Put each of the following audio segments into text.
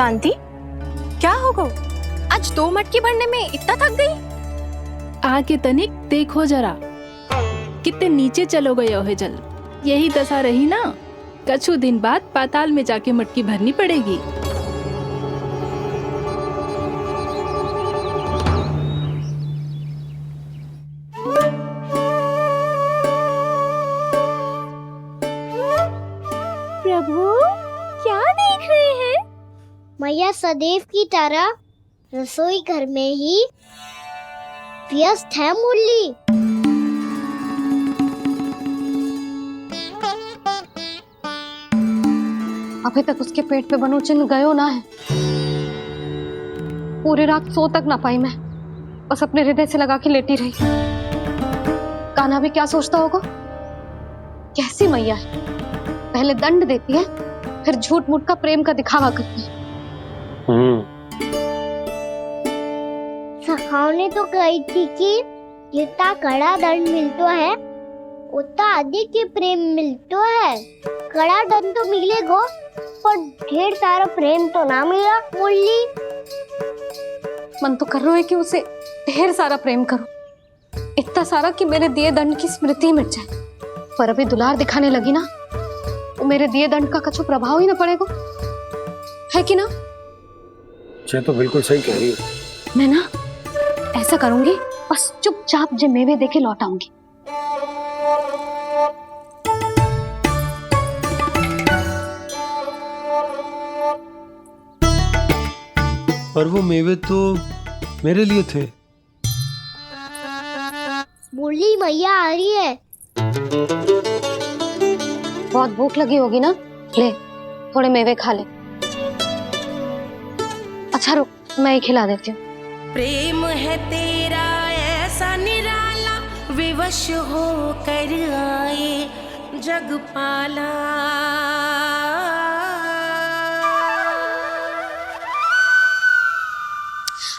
शांति, क्या हो गो? आज 2 मटकी भरने में इतना थक गई? आके तनिक देखो जरा, कितने नीचे चलो गए हो जल। यही दशा रही ना, कछु दिन बाद पाताल में जाके मटकी भरनी पड़ेगी। प्रभु, क्या देख रहे हैं? मैया सदैव की तरह रसोई घर में ही व्यस्त है मुरली। अभी तक उसके पेट पे बनो चिन्ह गयो ना है। पूरी रात सो तक ना पाई मैं, बस अपने हृदय से लगा के लेटी रही। कान्हा भी क्या सोचता होगा, कैसी मैया है, पहले दंड देती है फिर झूठ मूठ का प्रेम का दिखावा करती है। सखाओ ने तो कही थी कि जितना कड़ा दंड मिलतो है उतना अधिक ही प्रेम मिलतो है। कड़ा दंड तो मिलेगो पर ढेर सारा प्रेम तो ना मिला मुरली। मन तो कर रहा है कि उसे ढेर सारा प्रेम करो, इतना सारा कि मेरे दिए दंड की स्मृति मिट जाए। पर अभी दुलार दिखाने लगी ना, वो मेरे दिए दंड का कछु प्रभाव ही ना पड़ेगा, है कि ना? ये तो बिल्कुल सही कह रही है। मैं ना ऐसा करूंगी, बस चुपचाप जे मेवे देके लौट आऊंगी। पर वो मेवे तो मेरे लिए थे। मुरली मैया आ रही है। बहुत भूख लगी होगी ना, ले थोड़े मेवे खा ले। अच्छा रुक, मैं ही खिला देती हूँ। प्रेम है तेरा ऐसा निराला, विवश हो कर आए जगपाला।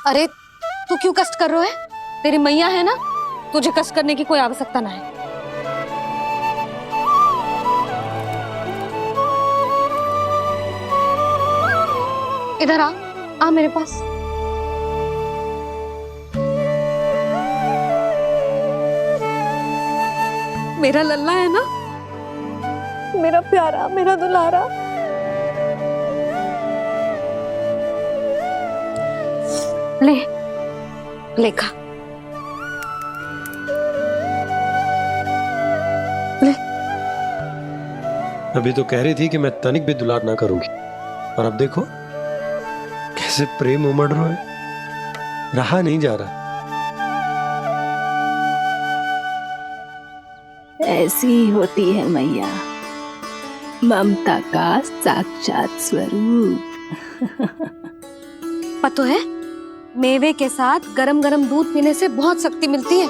अरे तू क्यों कष्ट कर रहा है? तेरी मैया है ना, तुझे कष्ट करने की कोई आवश्यकता ना है। इधर आ मेरे पास। मेरा लल्ला है ना, मेरा प्यारा, मेरा दुलारा। ले ले खा, ले। अभी तो कह रही थी कि मैं तनिक भी दुलार ना करूंगी, और अब देखो कैसे प्रेम उमड़ रहा है, रहा नहीं जा रहा। ऐसी ही होती है मैया, ममता का साक्षात स्वरूप। पता है, मेवे के साथ गरम गरम दूध पीने से बहुत शक्ति मिलती है।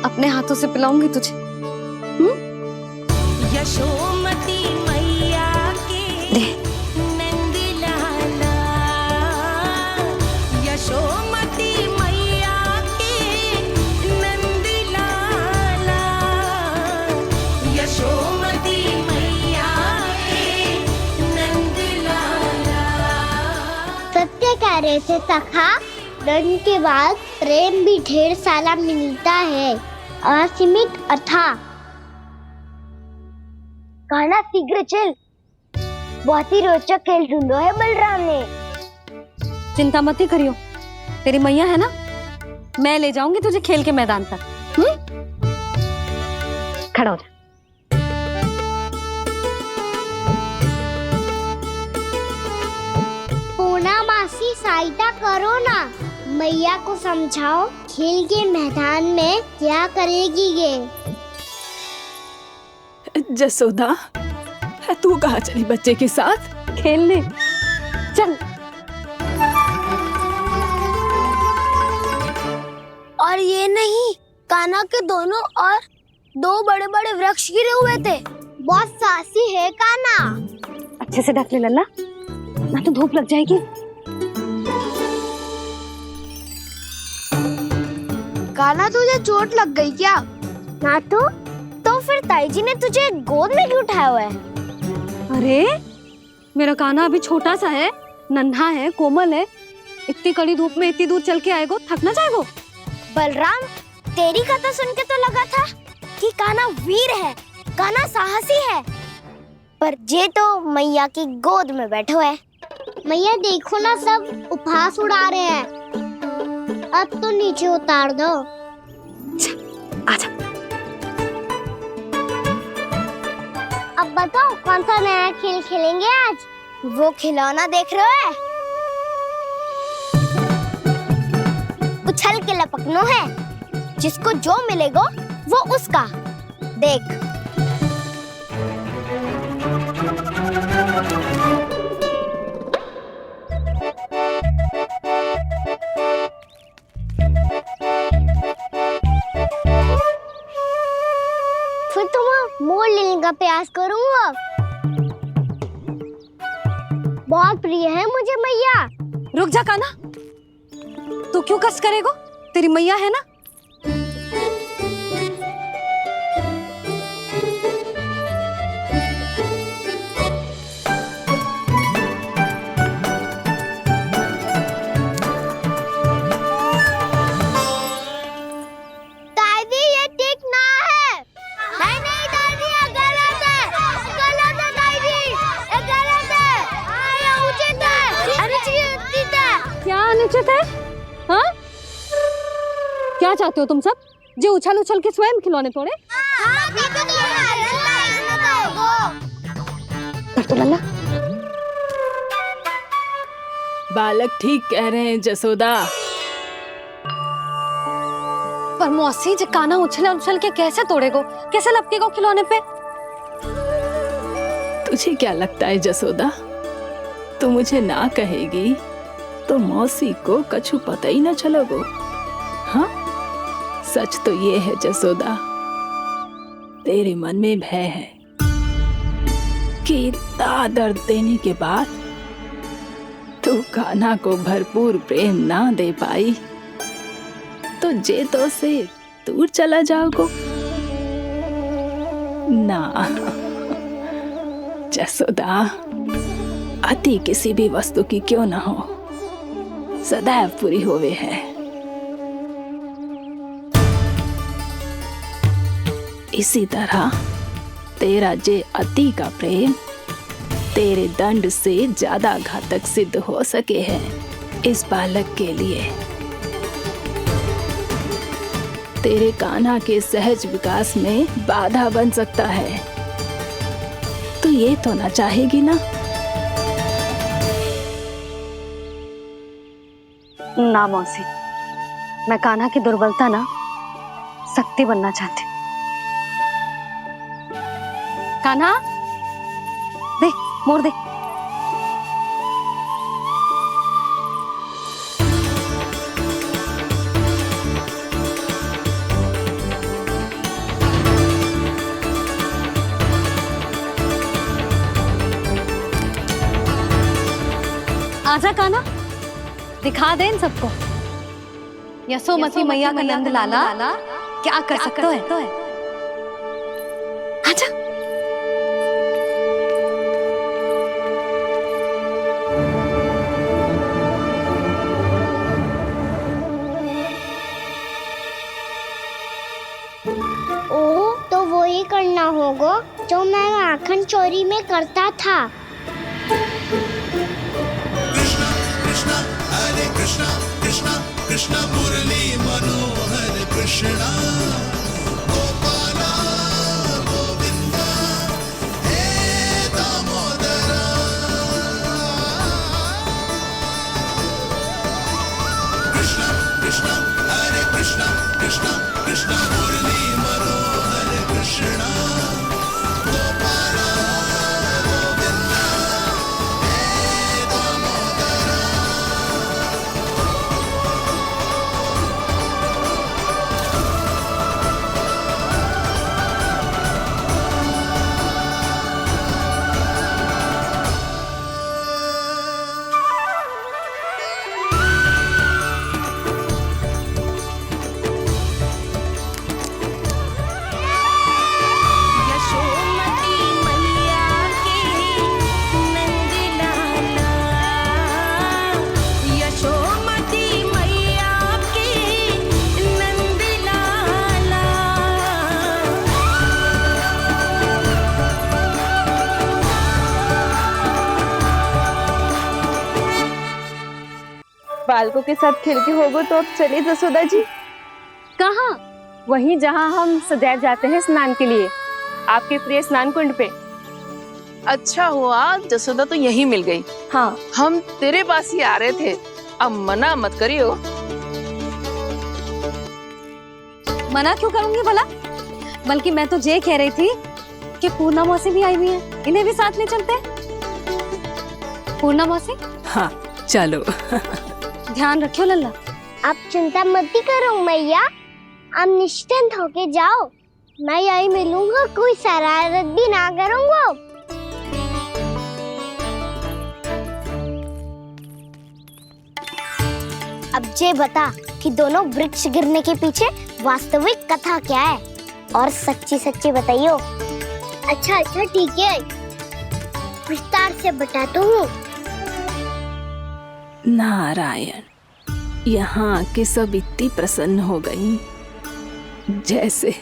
अपने हाथों से पिलाऊंगी तुझे। यशोमती मैया के नंद लाला, यशोमती मैया के नंद लाला, यशोमती मैया के नंद लाला। सत्य कह रहे थे सखा, दंड के बाद प्रेम भी ढेर सारा मिलता है, असीमित अथाह। कान्हा शीघ्र चल, बहुत ही रोचक खेल ढूंढो है बलराम ने। चिंता मत ही करियो, तेरी मैया है ना, मैं ले जाऊंगी तुझे खेल के मैदान तक। खड़ा हो जा। पूना मासी सहायता करो ना, मैया को समझाओ खेल के मैदान में क्या करेगी ये। जसोदा, तू कहाँ चली बच्चे के साथ? खेलने चल। और ये नहीं, कान्हा के दोनों और 2 बड़े बड़े वृक्ष गिरे हुए थे। बहुत साहसी है कान्हा। अच्छे से ढक ले लल्ला, ना तो धूप लग जाएगी। कान्हा तुझे चोट लग गई क्या? ना तो फिर ताई जी ने तुझे गोद में क्यों उठाया हुआ है? अरे मेरा कान्हा अभी छोटा सा है, नन्हा है, कोमल है, इतनी कड़ी धूप में इतनी दूर चल के आएगो, थक ना जाएगो? बलराम, तेरी कथा सुन के तो लगा था कि कान्हा वीर है, कान्हा साहसी है, पर जे तो मैया की गोद में बैठो है। मैया देखो ना, सब उपहास उड़ा रहे हैं। अब तो नीचे उतार दो। आजा। अब बताओ कौन सा नया खेल खेलेंगे आज? वो खिलौना देख रहे हो? उछल के लपकनो है, जिसको जो मिलेगा वो उसका। देख। फिर तुम मोड़ लेने का प्रयास करूंगा। बहुत प्रिय है मुझे मैया। रुक जा कान्हा, तू क्यों कष्ट करेगो? तेरी मैया है ना। दादी ये ठीक ना है। नहीं नहीं दादी, ये गलत है। गलत है दादी, ये गलत है। ये उचित है, अनुचित है। क्या अनुचित है? हाँ? क्या चाहते हो तुम सब? जो उछल उछल के स्वयं खिलौने तोड़े? हाँ, भी तो तो लल्ला। बालक ठीक कह रहे हैं जसोदा। पर मौसी, जो कान्हा उछल उछल के कैसे तोड़ेगो, कैसे लपकेगो खिलौने पे? तुझे क्या लगता है जसोदा, तू मुझे ना कहेगी तो मौसी को कछु पता ही ना चलोगो? हाँ, सच तो ये है जसोदा, तेरे मन में भय है कि इतना दर्द देने के बाद तू कान्हा को भरपूर प्रेम ना दे पाई तो जे तो से दूर चला जाओगो ना। जसोदा, अति किसी भी वस्तु की क्यों ना हो, सदैव पूरी होवे है। इसी तरह तेरा जे अति का प्रेम तेरे दंड से ज्यादा घातक सिद्ध हो सके है इस बालक के लिए। तेरे कान्हा के सहज विकास में बाधा बन सकता है। तो ये तो ना चाहेगी ना? ना मौसी, मैं कान्हा की दुर्बलता ना शक्ति बनना चाहती। कान्हा, दे, मोड़ दे। आजा कान्हा, दिखा दे इन सबको यशोमती मैया का नंद लाला क्या कर सकता है। आजा। ओ, तो वो ही करना होगा जो मैं माखन चोरी में करता था। कृष्ण मुरली मनोहर कृष्णा गोपाला गोविंदा हे दामोदरा। कृष्ण कृष्ण हरे कृष्ण कृष्ण कृष्ण मुरली मनोहर कृष्णा गोपाला गोविंदा हे दामोदरा। बालकों के साथ खेल के होगो तो अब चले जसोदा जी। कहाँ? वहीं जहाँ हम सदैव जाते हैं स्नान के लिए, आपके प्रिय स्नान कुंड पे। अच्छा हुआ जसोदा तो यही मिल गई। हाँ, हम तेरे पास ही आ रहे थे, अब मना मत करियो। मना क्यों करूंगी भला? बल्कि मैं तो ये कह रही थी कि पूर्णा मौसी भी आई हुई है, इन्हें भी साथ ले चलते हैं। पूर्णा मौसी, हाँ चलो। ध्यान रखियो लल्ला। आप चिंता मत करो मैया, आप निश्चिंत होके जाओ, मैं यही मिलूंगा, कोई शरारत भी ना करूंगा। अब ये बता कि दोनों वृक्ष गिरने के पीछे वास्तविक कथा क्या है, और सच्ची सच्ची बताइयो। अच्छा अच्छा ठीक है, विस्तार से बताता हूँ। नारायण, यहाँ के सब इतनी प्रसन्न हो गई जैसे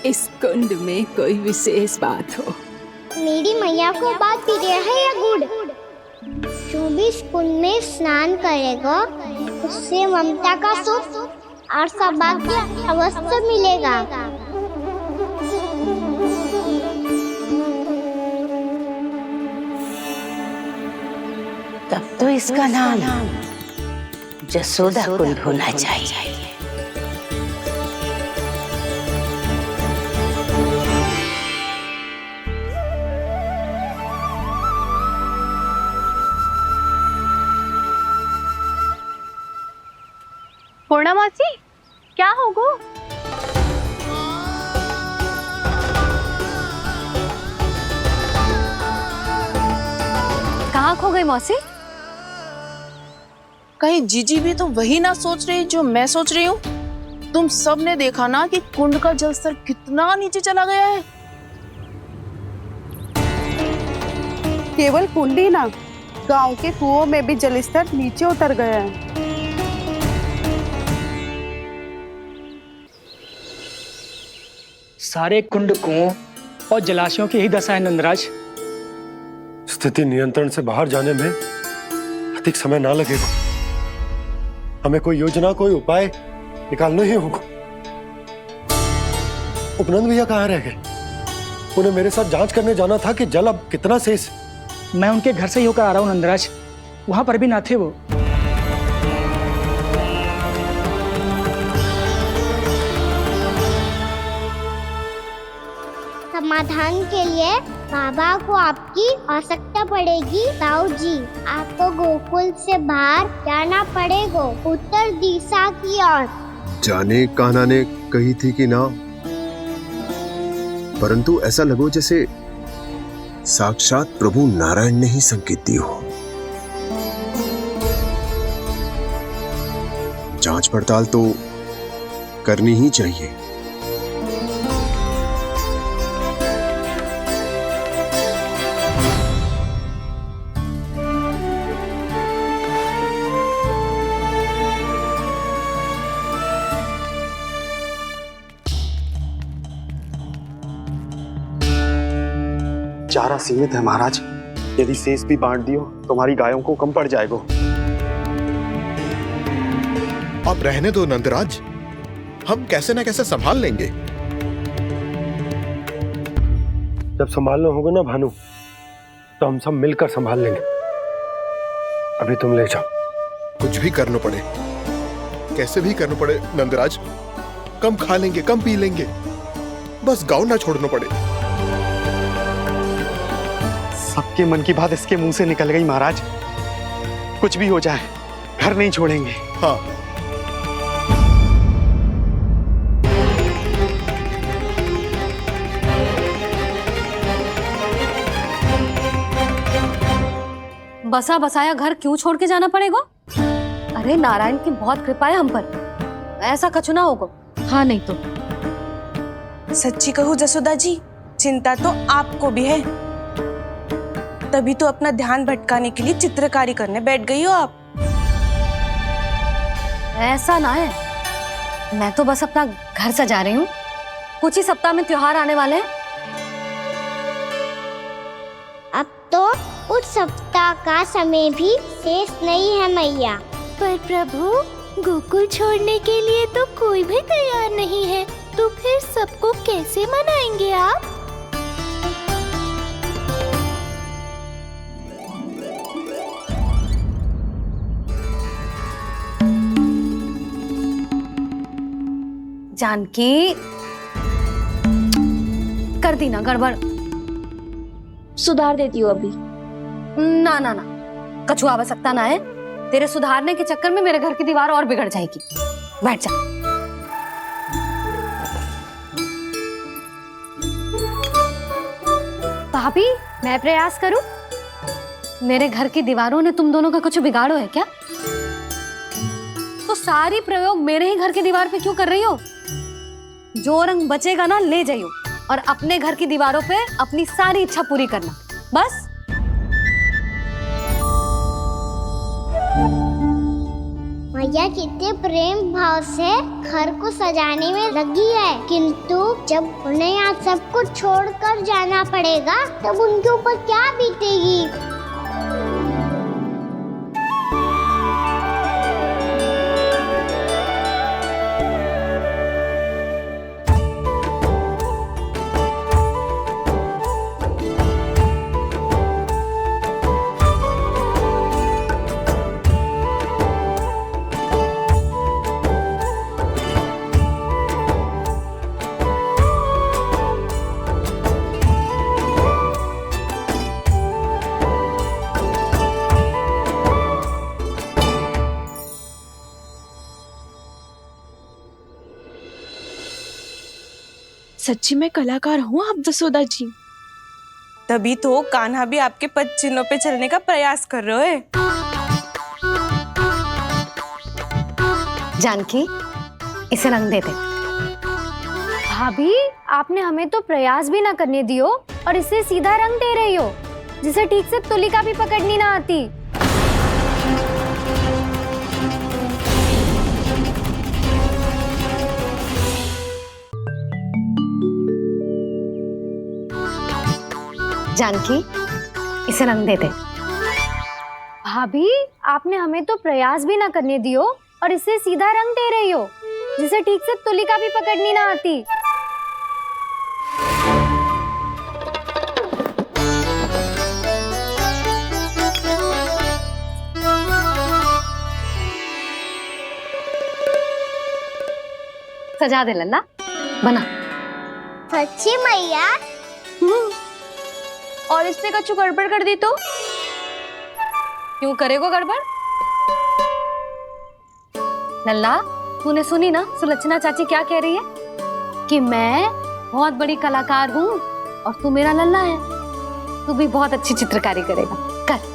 इस कुंड में कोई विशेष बात हो। मेरी मैया को बात प्रिय है या गुड़? जो भी इस कुंड में स्नान करेगा उससे ममता का सुख और सौभाग्य अवश्य मिलेगा। तब तो इसका नाम जसोदा कुंड होना चाहिए। पूर्णा मौसी, क्या होगो? कहाँ खो गई मौसी? कहीं जीजी भी तो वही ना सोच रही जो मैं सोच रही हूँ। तुम सब ने देखा ना कि कुंड का जलस्तर कितना नीचे चला गया है। केवल कुंड ही ना, गांव के कुओं में भी जलस्तर नीचे उतर गया है। सारे कुंड, कुओं और जलाशयों की ही दशा है नंदराज। स्थिति नियंत्रण से बाहर जाने में अधिक समय ना लगेगा। हमें कोई योजना, कोई उपाय निकालना ही होगा। उपनंद भैया कहाँ रह गए? उन्हें मेरे साथ जांच करने जाना था कि जल अब कितना शेष। मैं उनके घर से ही होकर आ रहा हूँ नंदराज, वहां पर भी ना थे वो। समाधान के लिए बाबा को आपकी आवश्यकता पड़ेगी। ताऊ जी, आपको गोकुल से बाहर जाना पड़ेगा, उत्तर दिशा की ओर। जाने कान्हा ने कही थी कि ना, परंतु ऐसा लगो जैसे साक्षात प्रभु नारायण ने ही संकेत दी हो। जांच पड़ताल तो करनी ही चाहिए। चारा सीमित है महाराज, यदि शेष भी बांट दियो तो हमारी गायों को कम पड़ जाएगा। आप रहने दो नंदराज, हम कैसे न कैसे संभाल लेंगे। जब संभालना होगा ना भानु, तो हम सब मिलकर संभाल लेंगे। अभी तुम ले जाओ। कुछ भी करना पड़े, कैसे भी करना पड़े नंदराज, कम खा लेंगे, कम पी लेंगे, बस गाँव ना छोड़ना पड़े। सबके मन की बात इसके मुंह से निकल गई महाराज। कुछ भी हो जाए घर नहीं छोड़ेंगे। हाँ, बसा बसाया घर क्यों छोड़ के जाना पड़ेगा? अरे नारायण की बहुत कृपा है हम पर, ऐसा कछु ना होगा। हाँ नहीं तो सच्ची कहूँ जसोदा जी, चिंता तो आपको भी है, तभी तो अपना ध्यान भटकाने के लिए चित्रकारी करने बैठ गई हो आप। ऐसा ना है, मैं तो बस अपना घर सजा रही हूँ। कुछ ही सप्ताह में त्योहार आने वाले हैं। अब तो उस सप्ताह का समय भी शेष नहीं है मैया। पर प्रभु, गोकुल छोड़ने के लिए तो कोई भी तैयार नहीं है, तो फिर सबको कैसे मनाएंगे आप? जानकी, कर दी ना गड़बड़। सुधार देती हूँ अभी। ना ना ना, कछु आवश्यकता ना है। तेरे सुधारने के चक्कर में मेरे घर की दीवार और बिगड़ जाएगी। बैठ जा। भाभी, मैं प्रयास करूं? मेरे घर की दीवारों ने तुम दोनों का कुछ बिगाड़ो है क्या? तो सारी प्रयोग मेरे ही घर की दीवार पे क्यों कर रही हो? जो रंग बचेगा ना ले जाइयो और अपने घर की दीवारों पे अपनी सारी इच्छा पूरी करना, बस। मैया कितने प्रेम भाव से घर को सजाने में लगी है, किंतु जब उन्हें यहाँ सब कुछ छोड़कर जाना पड़ेगा तब उनके ऊपर क्या बीतेगी? सच्ची में कलाकार हूँ आप जसोदा जी। तभी तो कान्हा भी आपके पद चिन्हों पे चलने का प्रयास कर रहे हैं। जानकी, इसे रंग दे दे। भाभी, आपने हमें तो प्रयास भी ना करने दियो और इसे सीधा रंग दे रही हो, जिसे ठीक से तुलिका भी पकड़नी ना आती। जानकी, इसे रंग दे दे। भाभी, आपने हमें तो प्रयास भी ना करने दियो और इसे सीधा रंग दे रही हो, जिसे ठीक से तुलिका भी पकड़नी ना आती। सजा दे लल्ला, बना। सच्ची मैया? और इसने कछु गड़बड़ कर दी तो? क्यों करेगो गड़बड़? लल्ला, तूने सुनी ना सुलक्षणा चाची क्या कह रही है? कि मैं बहुत बड़ी कलाकार हूँ और तू मेरा लल्ला है। तू भी बहुत अच्छी चित्रकारी करेगा, कर।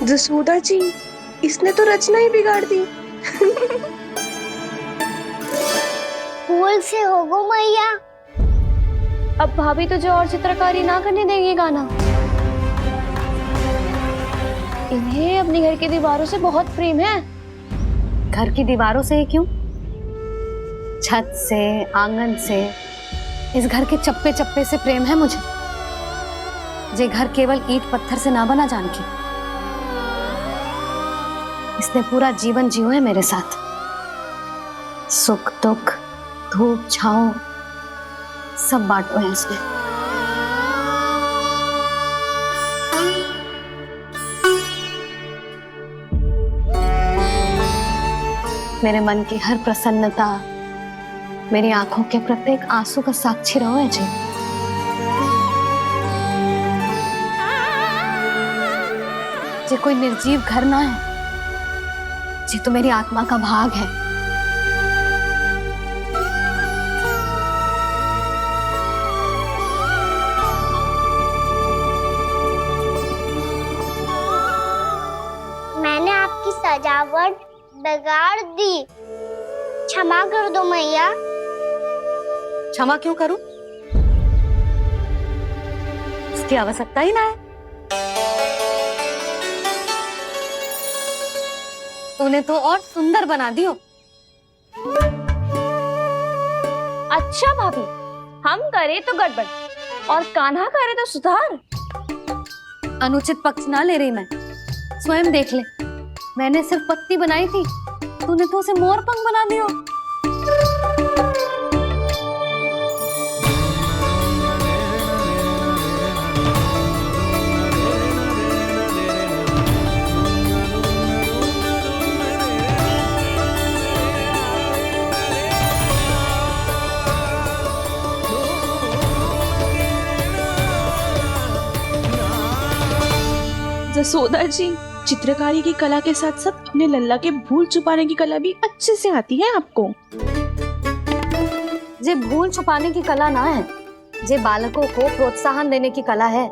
जसोदा जी, इसने तो रचना ही बिगाड़ दी। फूल से होगो मैया। अब भाभी तुझे और चित्रकारी ना करने देंगे गाना। इन्हें अपने घर की दीवारों से बहुत प्रेम है। घर की दीवारों से ही क्यों? छत से, आंगन से, इस घर के चप्पे चप्पे से प्रेम है मुझे। ये घर केवल ईंट पत्थर से ना बना जानकी। इसने पूरा जीवन जियो है मेरे साथ। सुख दुख, धूप छाँव सब बांटो है इसने। मेरे मन की हर प्रसन्नता, मेरी आंखों के प्रत्येक आंसू का साक्षी रहो है जी। ये कोई निर्जीव घर ना है, ये तो मेरी आत्मा का भाग है। मैंने आपकी सजावट बिगाड़ दी। क्षमा कर दो मैया। क्षमा क्यों करूं? उसकी आवश्यकता ही ना है। तूने तो और सुंदर बना दियो। अच्छा भाभी, हम करे तो गड़बड़ और कान्हा करे तो सुधार। अनुचित पक्ष ना ले रही मैं, स्वयं देख ले। मैंने सिर्फ पत्ती बनाई थी, तूने तो उसे मोर पंख बना दियो। जसोदा जी, चित्रकारी की कला के साथ साथ अपने लल्ला के भूल छुपाने की कला भी अच्छे से आती है आपको। जे भूल छुपाने की कला ना है, जे बालकों को प्रोत्साहन देने की कला है।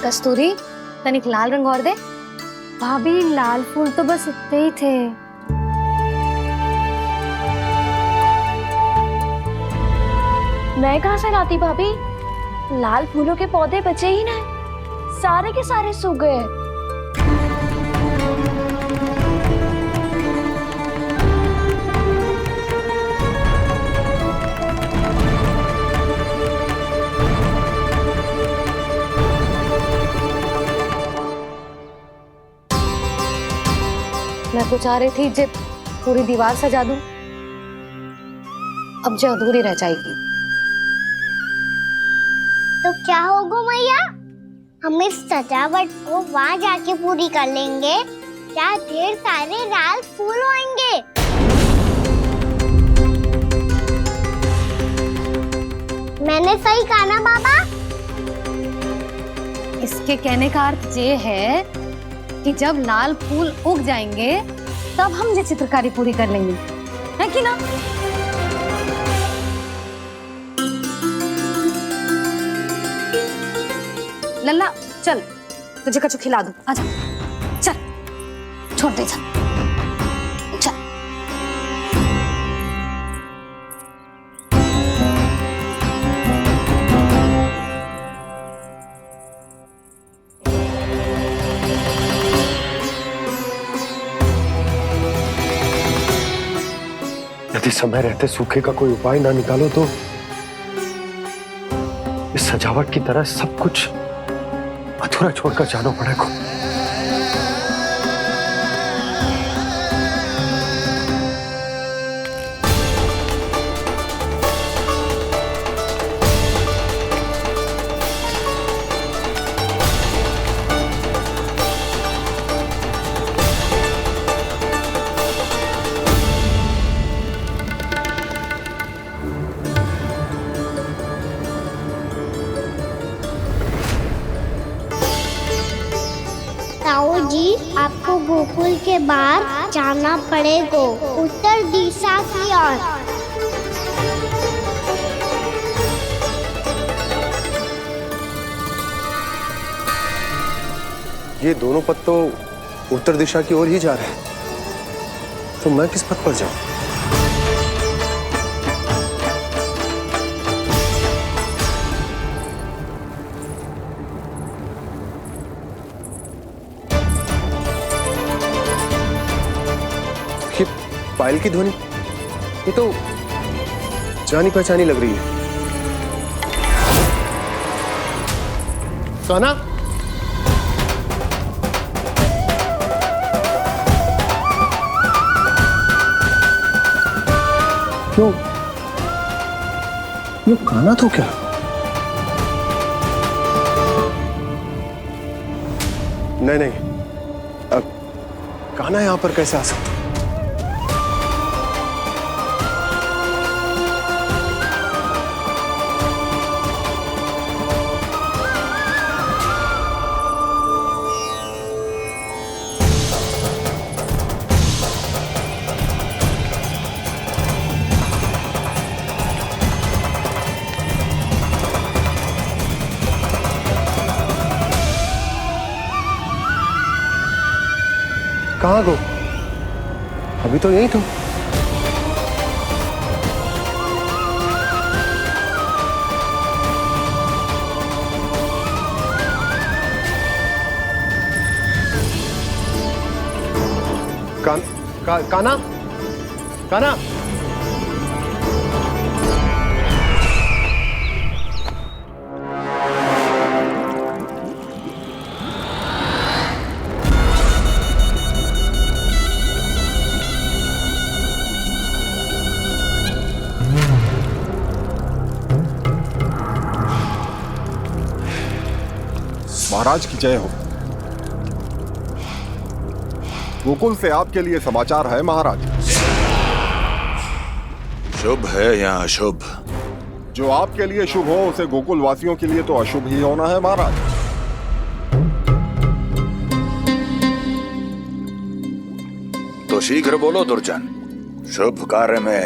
कस्तूरी, तनिक लाल रंग और दे। भाभी, लाल फूल तो बस इतने ही थे। मैं कहाँ से लाती भाभी? लाल फूलों के पौधे बचे ही ना, सारे के सारे सूख गए। मैं तो चाह रही थी जे पूरी दीवार सजा दूं, अब जो अधूरी रह जाएगी। तो क्या होगा मैया? हम इस सजावट को वहाँ जाके पूरी कर लेंगे जहाँ ढेर सारे लाल फूल होंगे। मैंने सही कहा ना बाबा? इसके कहने का अर्थ ये है कि जब लाल फूल उग जाएंगे तब हम ये चित्रकारी पूरी कर लेंगे, है कि ना? लल्ला चल, तुझे कछु खिला दूं, आजा। चल, छोड़ दे, चल चल। यदि समय रहते सूखे का कोई उपाय ना निकालो तो इस सजावट की तरह सब कुछ अधूरा छोड़कर जाना पड़ेगा। ताऊ जी, आपको गोकुल के बाहर जाना पड़ेगा, उत्तर दिशा की ओर। ये दोनों पथ तो उत्तर दिशा की ओर ही जा रहे हैं, तो मैं किस पथ पर जाऊं? ये पायल की ध्वनि, ये तो जानी पहचानी लग रही है। कान्हा, क्यों? ये कान्हा तो क्या? नहीं नहीं, अब कान्हा यहां पर कैसे आ सकता? कहाँ गो? अभी तो यही तुम। काना काना महाराज की जय हो। गोकुल से आपके लिए समाचार है महाराज। शुभ है या अशुभ? जो आपके लिए शुभ हो उसे गोकुल वासियों के लिए तो अशुभ ही होना है महाराज। तो शीघ्र बोलो दुर्जन, शुभ कार्य में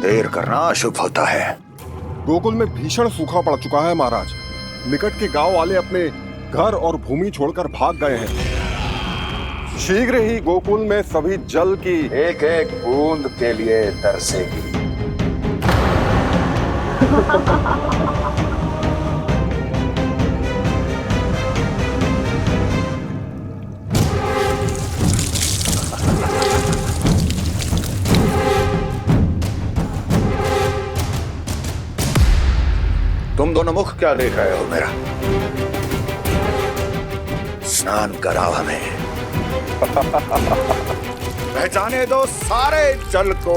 देर करना अशुभ होता है। गोकुल में भीषण सूखा पड़ चुका है महाराज। निकट के गांव वाले अपने घर और भूमि छोड़कर भाग गए हैं। शीघ्र ही गोकुल में सभी जल की एक एक बूंद के लिए तरसेगी। तुम दोनों मुख क्या देख रहे हो मेरा? स्नान कराओ हमें। पहचाने दो सारे जल को।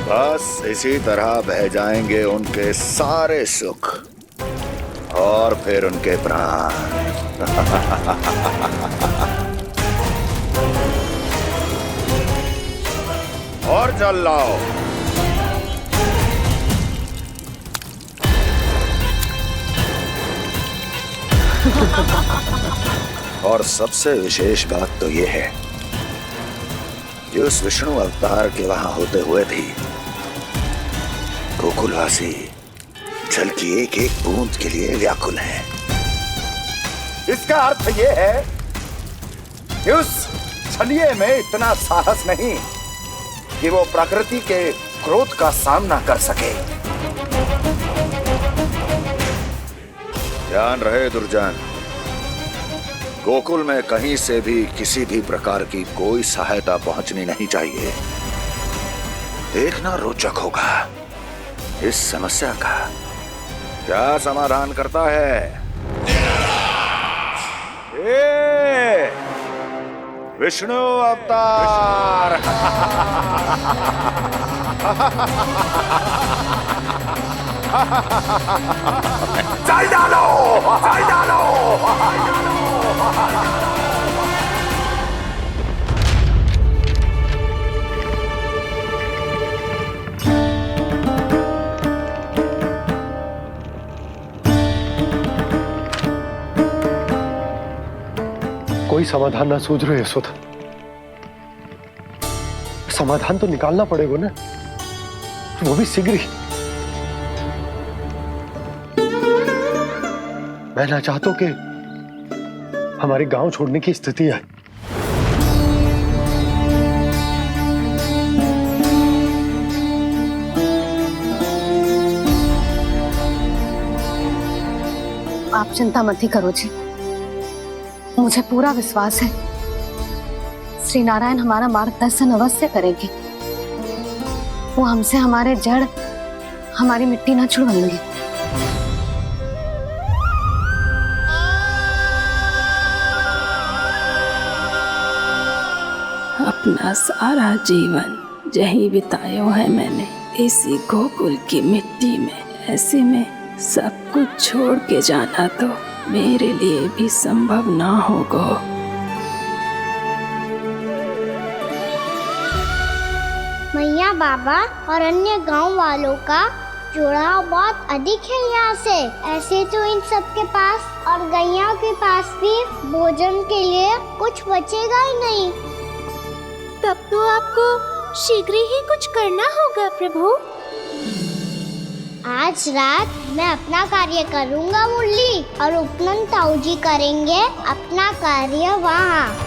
बस इसी तरह बह जाएंगे उनके सारे सुख और फिर उनके प्राण। और जल लाओ। और सबसे विशेष बात तो ये है कि उस विष्णु अवतार के वहां होते हुए भी गोकुलवासी जल की एक एक बूंद के लिए व्याकुल हैं। इसका अर्थ ये है कि उस छलिए में इतना साहस नहीं कि वो प्रकृति के क्रोध का सामना कर सके। ध्यान रहे दुर्जन, गोकुल में कहीं से भी किसी भी प्रकार की कोई सहायता पहुंचनी नहीं चाहिए। देखना रोचक होगा इस समस्या का क्या समाधान करता है। विष्णु अवतार। चल डालो, चल डालो। कोई समाधान ना सूझ रहे यशोदा। समाधान तो निकालना पड़ेगा ना, वो भी शीघ्र ही। मैं ना चाहता कि हमारे गांव छोड़ने की स्थिति आए। आप चिंता मत ही करो जी, मुझे पूरा विश्वास है श्री नारायण हमारा मार्गदर्शन अवश्य करेंगे। वो हमसे हमारे जड़, हमारी मिट्टी ना छुड़वाएंगे। अपना सारा जीवन यही बिताया है मैंने, इसी गोकुल की मिट्टी में। ऐसे में सब कुछ छोड़ के जाना तो मेरे लिए भी संभव ना होगा। मैया बाबा और अन्य गांव वालों का जुड़ाव बहुत अधिक है यहाँ से। ऐसे तो इन सब के पास और गैया के पास भी भोजन के लिए कुछ बचेगा ही नहीं। तब तो आपको शीघ्र ही कुछ करना होगा प्रभु। आज रात मैं अपना कार्य करूंगा मुरली, और उपनंद ताऊ जी करेंगे अपना कार्य वहाँ।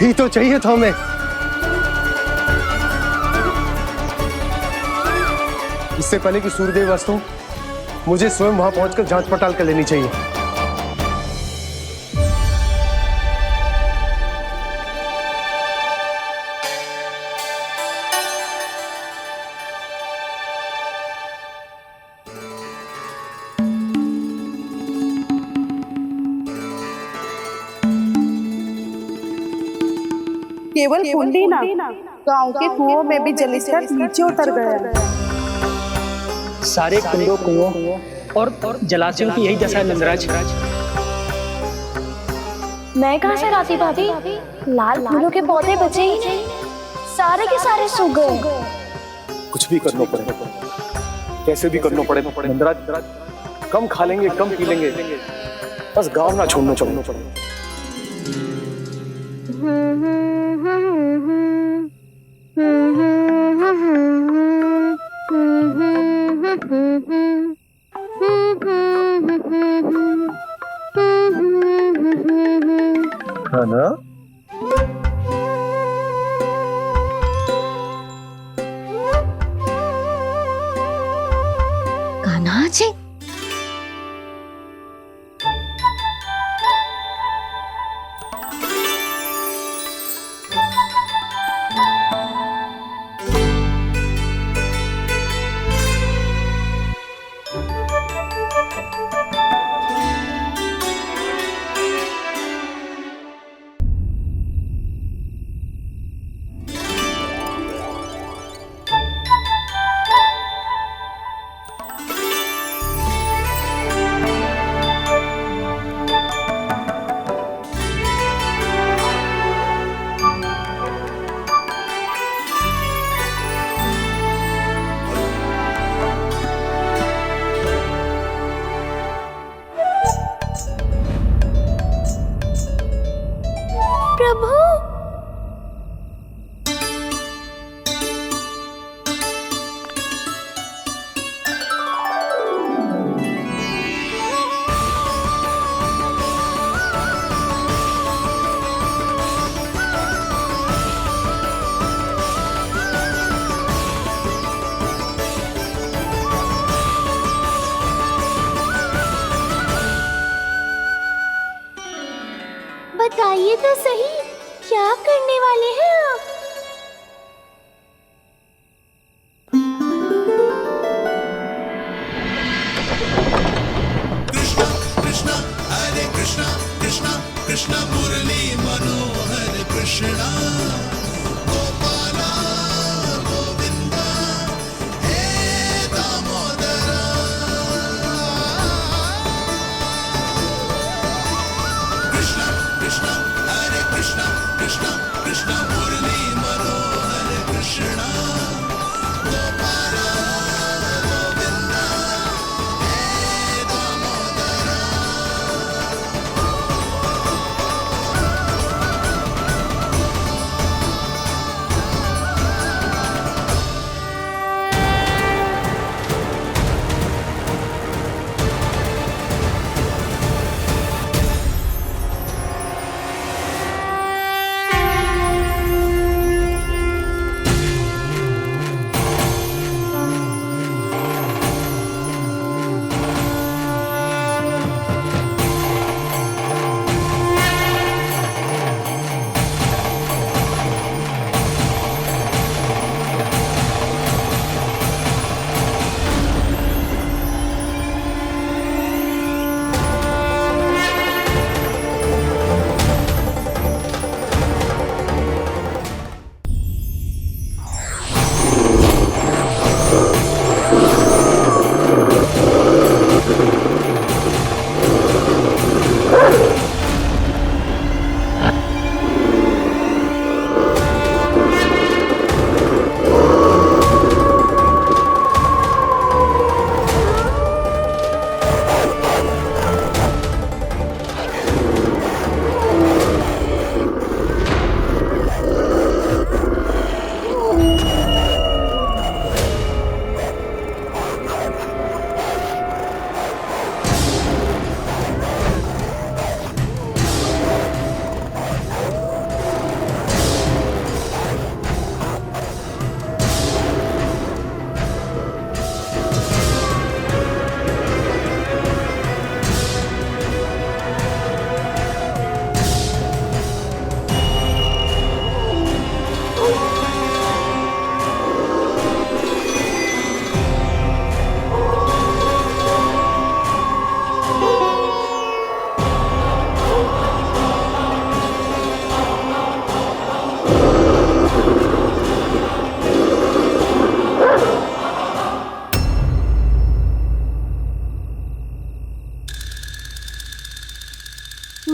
यही तो चाहिए था हमें। इससे पहले कि सूर्यदेव अस्तु, मुझे स्वयं वहां पहुंचकर जांच पड़ताल कर लेनी चाहिए। केवल कुंडी ना, गांव के कुओं में भी जलस्तर नीचे उतर गया है। सारे कुंडों, कुओं और जलाशयों की यही दशा है नंदराज। मैं कहाँ से लाती भाभी? लाल फूलों के पौधे बचे ही नहीं, सारे के सारे सूख गए। कुछ भी करना पड़े, कैसे भी करना पड़े नंदराज। कम खा लेंगे, कम पी लेंगे, बस गांव ना छोड़ना चाहिए। है ना? कान्हा जी, प्रभु, बताइए तो सही, क्या करने वाले हैं आप? कृष्णा हरे कृष्णा कृष्णा कृष्णा मुरली मनोहर कृष्णा गोपाला गोविंदा हे दामोदरा। कृष्णा कृष्णा हरे कृष्णा कृष्णा कृष्णा मुरली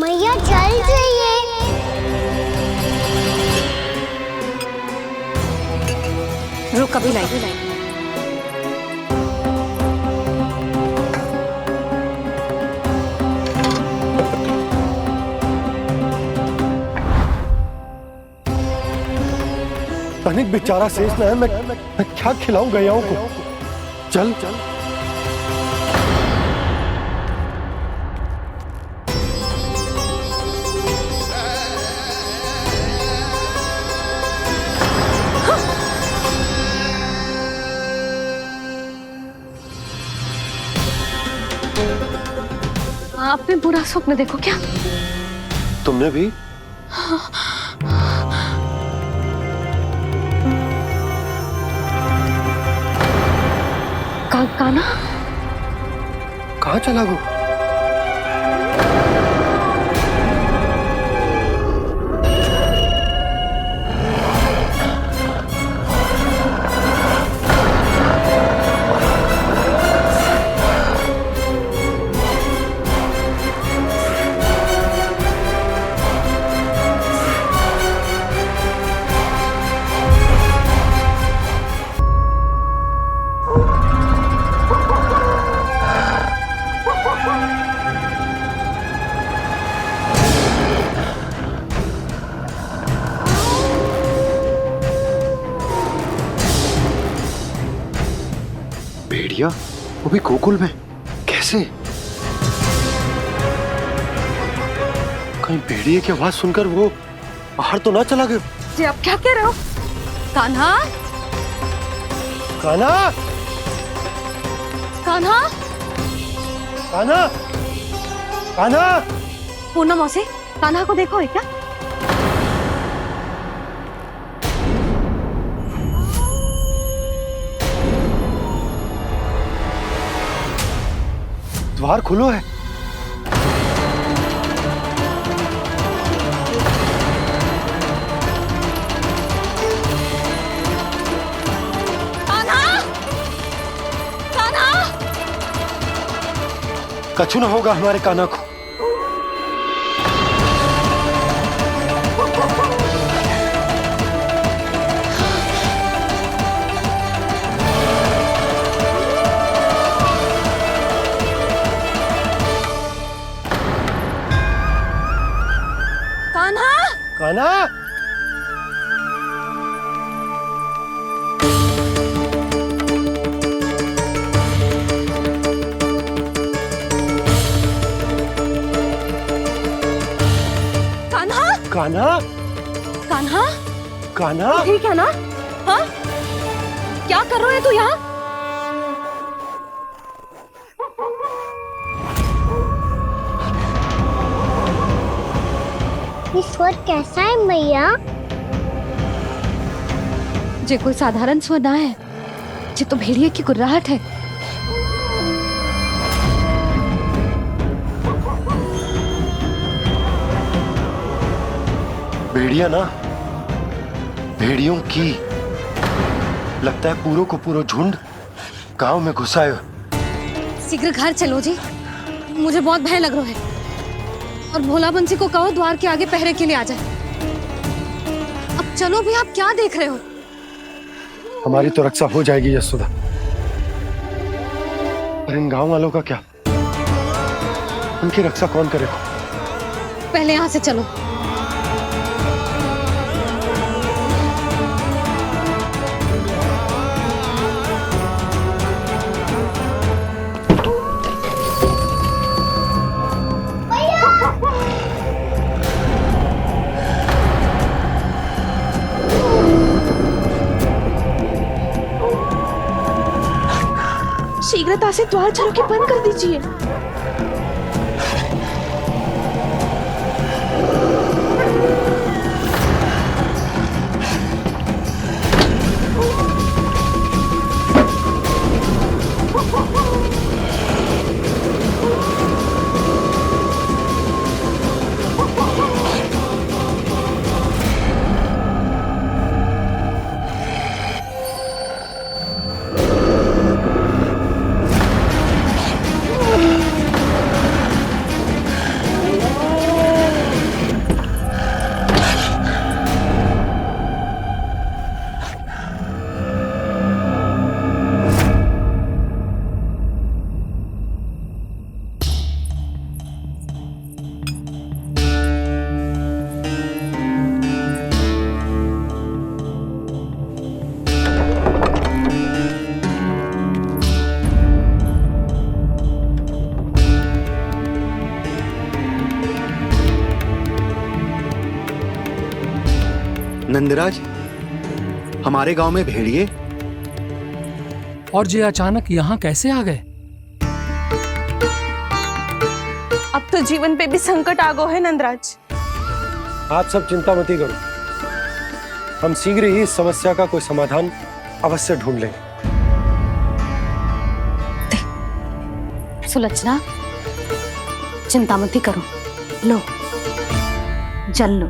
मैया चल जाइए। रुक अभी लाई। तनिक बेचारा शेष ना है, मैं क्या खिलाऊं गयाओं को। चल चल आपने बुरा स्वप्न देखो क्या? तुमने भी? काना कहाँ चला वो? भेड़िया वो भी गोकुल में कैसे? कहीं भेड़िए की आवाज सुनकर वो बाहर तो ना चला गया? जी आप क्या कह रहे हो? कान्हा कान्हा कान्हा कान्हा कान्हा। पूनम मौसी, कान्हा को देखो है क्या? द्वार खुलो है। कान्हा कान्हा। कछु ना होगा हमारे कान्हा को। कान्हा कान्हा कान्हा कान्हा कान्हा। ठीक है ना? हाँ क्या कर रहे हो तू यहाँ? ये स्वर कैसा है मैया? जे कोई साधारण स्वर ना है, जे तो भेड़िए की गुर्राहट है। भेड़िया ना, भेड़ियों की लगता है पूरों को पूरा झुंड गांव में घुसा है। शीघ्र घर चलो जी, मुझे बहुत भय लग रहा है। और भोला बंसी को कहो द्वार के आगे पहरे के लिए आ जाए। अब चलो भी, आप क्या देख रहे हो? हमारी तो रक्षा हो जाएगी यशोदा, पर इन गांव वालों का क्या? उनकी रक्षा कौन करेगा? पहले यहाँ से चलो। शीघ्रता से द्वार चलो के बंद कर दीजिए। नंदराज, हमारे गांव में भेड़िए और ये अचानक यहाँ कैसे आ गए? अब तो जीवन पे भी संकट आ गो है नंदराज। आप सब चिंता मत करो, हम शीघ्र ही इस समस्या का कोई समाधान अवश्य ढूंढ लेंगे। सुलक्षणा, चिंता मत करो, लो जल लो।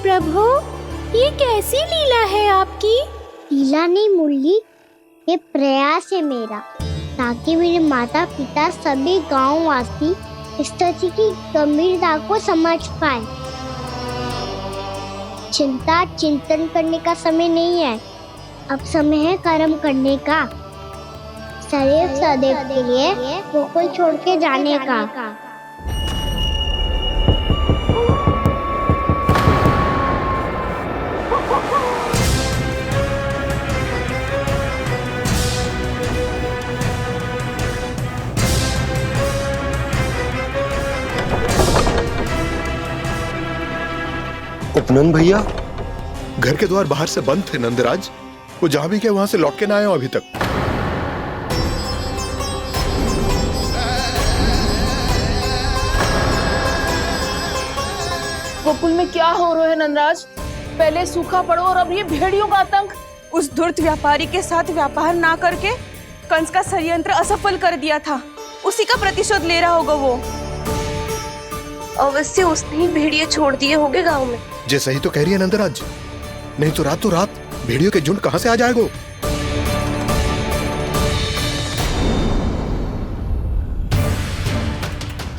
प्रभु, ये कैसी लीला है आपकी? लीला नहीं मुरली, ये प्रयास है मेरा, ताकि मेरे माता पिता सभी गांव वासी स्थिति की गंभीरता को समझ पाए। चिंता चिंतन करने का समय नहीं है, अब समय है कर्म करने का, सदैव सदैव के लिए गोकुल छोड़ के जाने का। उपनंद भैया, घर के द्वार बाहर से बंद थे नंदराज, वो जहां भी गए वहां से लौट के ना आए हो अभी तक। गोकुल में क्या हो रहा है नंदराज? पहले सूखा पड़ो और अब ये भेड़ियों का आतंक। उस धूर्त व्यापारी के साथ व्यापार ना करके कंस का षड्यंत्र असफल कर दिया था, उसी का प्रतिशोध ले रहा होगा वो। अवश्य उसने ही भेड़िए छोड़ दिए होंगे गांव में। जे सही तो कह रही है नंदराज, नहीं तो रात भेड़ियों के झुंड कहां से आ जाएगो?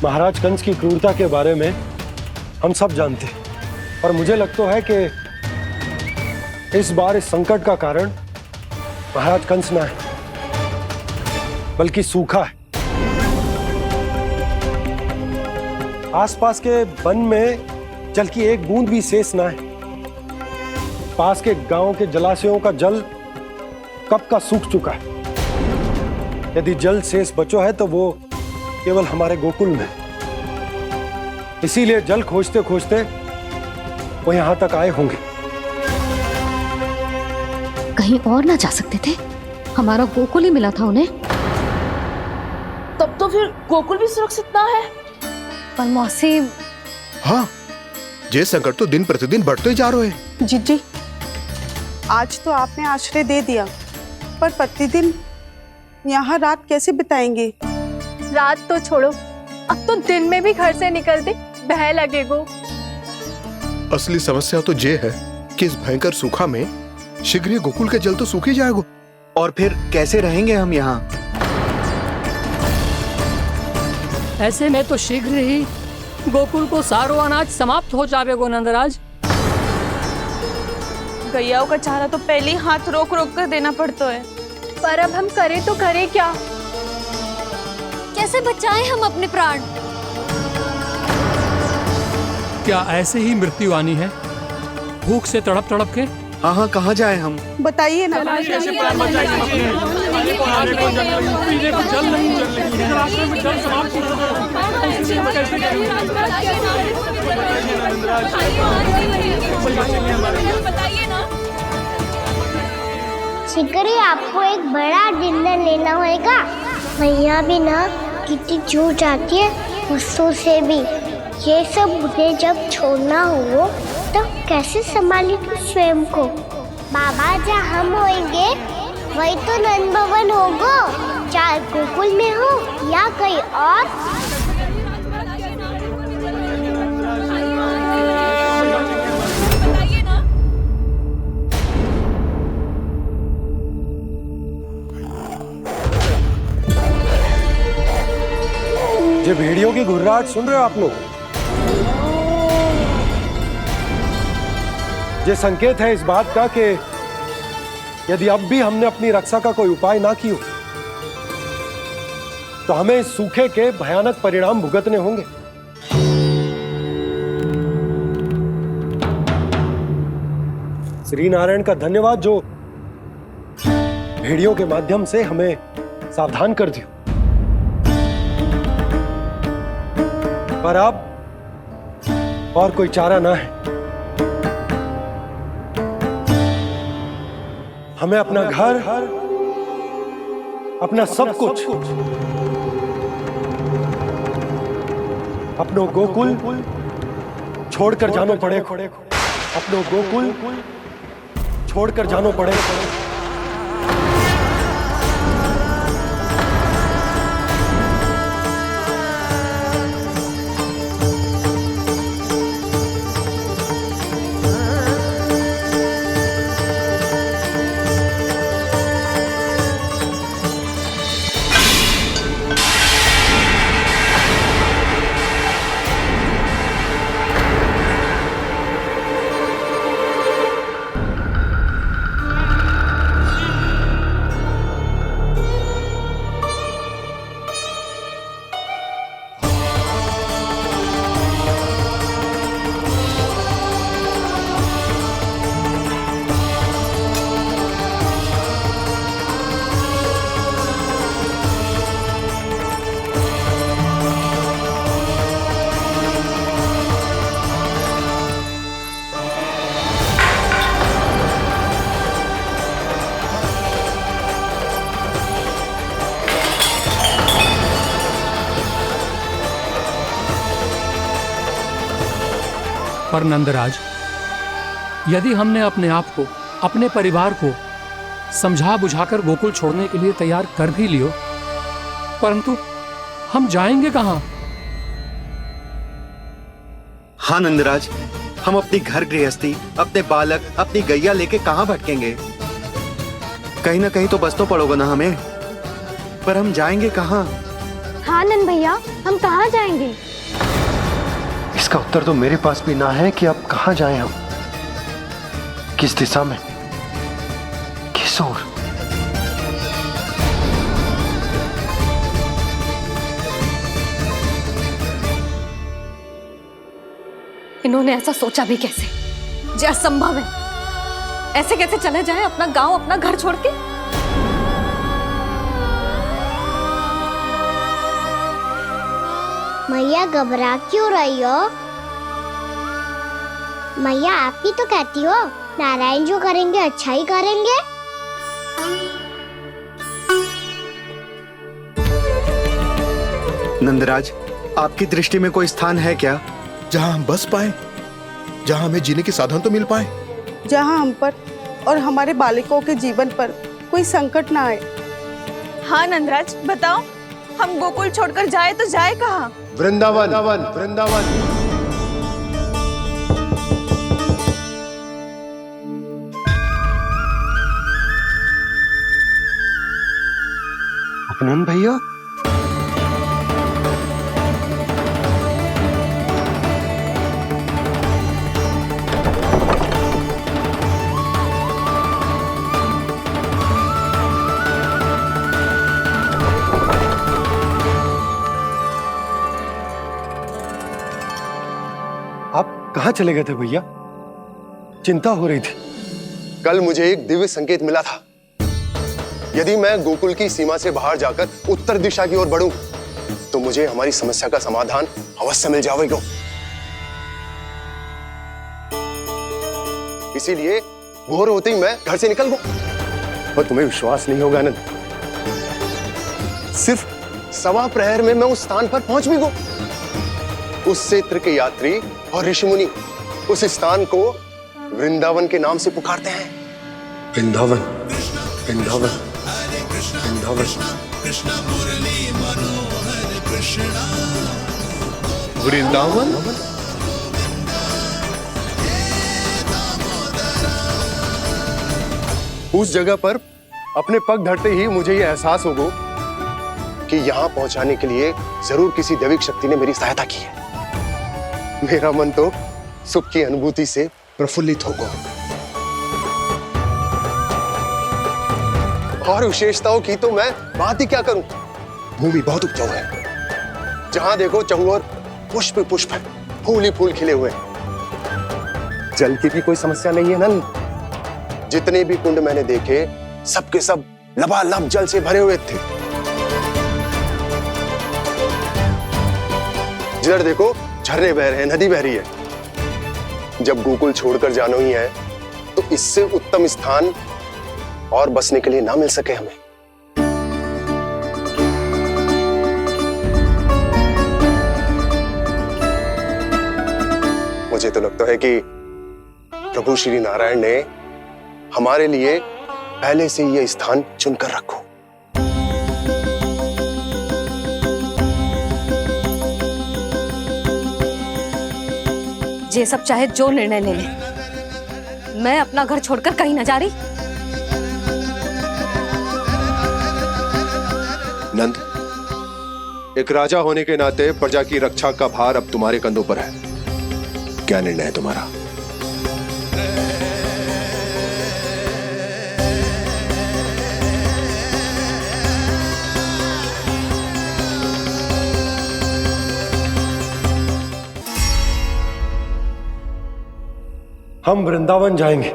महाराज कंस की क्रूरता के बारे में हम सब जानते हैं, और मुझे लगता है कि इस बार इस संकट का कारण महाराज कंस ना है, बल्कि सूखा है। आसपास के वन में जल की एक बूंद भी शेष ना है। पास के गांव के जलाशयों का जल कब का सूख चुका है। यदि जल शेष बचो है तो वो केवल हमारे गोकुल में। इसीलिए जल खोजते खोजते वो यहां तक आए होंगे। कहीं और ना जा सकते थे? हमारा गोकुल ही मिला था उन्हें। तब तो फिर गोकुल भी सुरक्षित ना है। पर मौसी, हाँ, ये संकट तो दिन प्रतिदिन बढ़ते ही जा रहे हैं। जीजी, आज तो आपने आश्रय दे दिया, पर प्रतिदिन यहाँ रात कैसे बिताएंगे? रात तो छोड़ो, अब तो दिन में भी घर से निकलते भय लगेगो। असली समस्या तो ये है कि इस भयंकर सूखा में शीघ्र ही गोकुल के जल तो सूख ही जाएगा। और फिर कैसे रहेंगे हम यहाँ? ऐसे में तो शीघ्र ही गोकुल को सारो अनाज समाप्त हो जाएगो नंदराज। गैयाओं का चारा तो पहले ही हाथ रोक रोक कर देना पड़ता है। पर अब हम करें तो करें क्या? कैसे बचाएं हम अपने प्राण? क्या ऐसे ही मृत्यु आनी है, भूख से तड़प तड़प के? हाँ, कहाँ जाए हम? बताइए ना। शीघ्र ही आपको एक बड़ा डिनर लेना होगा। मैया भी ना कितनी चूक जाती है गुस्सों से भी। ये सब मुझे जब छोड़ना हो तो कैसे संभालेगी स्वयं को? बाबा जहाँ हम होंगे वही तो नंद भवन होगा, चाहे गोकुल में हो या कहीं और। ये भेड़ियों की घुर्राहट सुन रहे हो आप लोग? ये संकेत है इस बात का कि यदि अब भी हमने अपनी रक्षा का कोई उपाय ना किया तो हमें इस सूखे के भयानक परिणाम भुगतने होंगे। श्री नारायण का धन्यवाद जो भेड़ियों के माध्यम से हमें सावधान कर दिया। पर अब और कोई चारा ना है। हमें अपना घर, अपना सब कुछ, अपनो गोकुल छोड़कर जानो पड़े। अपनो गोकुल छोड़कर जानो पड़े। पर नंदराज, यदि हमने अपने आप को, अपने परिवार को समझा बुझाकर गोकुल छोड़ने के लिए तैयार कर भी लियो, परंतु हम जाएंगे कहां? हाँ नंदराज, हम अपनी घर गृहस्थी, अपने बालक, अपनी गैया लेके कहां भटकेंगे? कहीं ना कहीं तो बस तो पड़ोगे ना हमें, पर हम जाएंगे कहां? हाँ नंद भैया, हम कहाँ जाएंगे? इसका उत्तर तो मेरे पास भी ना है कि अब कहां जाएं हम, किस दिशा में, किस ओर। इन्होंने ऐसा सोचा भी कैसे? जो असंभव है। ऐसे कैसे चले जाएं अपना गांव, अपना घर छोड़ के? मैया घबरा क्यों रही हो? मैया आप ही तो कहती हो नारायण जो करेंगे अच्छा ही करेंगे। नंदराज, आपकी दृष्टि में कोई स्थान है क्या जहां हम बस पाए, जहां हमें जीने के साधन तो मिल पाए, जहाँ हम पर और हमारे बालकों के जीवन पर कोई संकट ना आए? हाँ नंदराज, बताओ, हम गोकुल छोड़कर जाए तो जाए कहाँ? वृंदावन। वृंदावन। उपनंद भैया, कहाँ चले गए थे भैया? चिंता हो रही थी। कल मुझे एक दिव्य संकेत मिला था। यदि मैं गोकुल की सीमा से बाहर जाकर उत्तर दिशा की ओर बढ़ूं, तो मुझे हमारी समस्या का समाधान अवश्य मिल जाएगा। इसीलिए भोर होते ही मैं घर से निकल गया। पर तुम्हें विश्वास नहीं होगा आनंद, सिर्फ सवा प्रहर में मैं उस स्थान पर पहुंच भी गया। उस क्षेत्र के यात्री और ऋषि मुनि उस स्थान को वृंदावन के नाम से पुकारते हैं। वृंदावन, वृंदावन, वृंदावन। वृंदावन। उस जगह पर अपने पग धरते ही मुझे यह एहसास होगा कि यहां पहुंचाने के लिए जरूर किसी दैविक शक्ति ने मेरी सहायता की है। मेरा मन तो सुख की अनुभूति से प्रफुल्लित होगा। और विशेषताओं की तो मैं बात ही क्या करूं। भूमि बहुत उपजाऊ है, जहां देखो चहुओर पुष्प पुष्प है, फूल ही फूल खिले हुए हैं। जल की भी कोई समस्या नहीं है नंद। जितने भी कुंड मैंने देखे सबके सब लबालब जल से भरे हुए थे। जिधर देखो झरने बह रहे हैं, नदी बह रही है। जब गोकुल छोड़कर जाना ही है तो इससे उत्तम स्थान और बसने के लिए ना मिल सके हमें। मुझे तो लगता है कि प्रभु श्री नारायण ने हमारे लिए पहले से यह स्थान चुनकर रखो। ये सब चाहे जो निर्णय ले ले, मैं अपना घर छोड़कर कहीं न जा रही। नंद, एक राजा होने के नाते प्रजा की रक्षा का भार अब तुम्हारे कंधों पर है। क्या निर्णय है तुम्हारा? हम वृंदावन जाएंगे।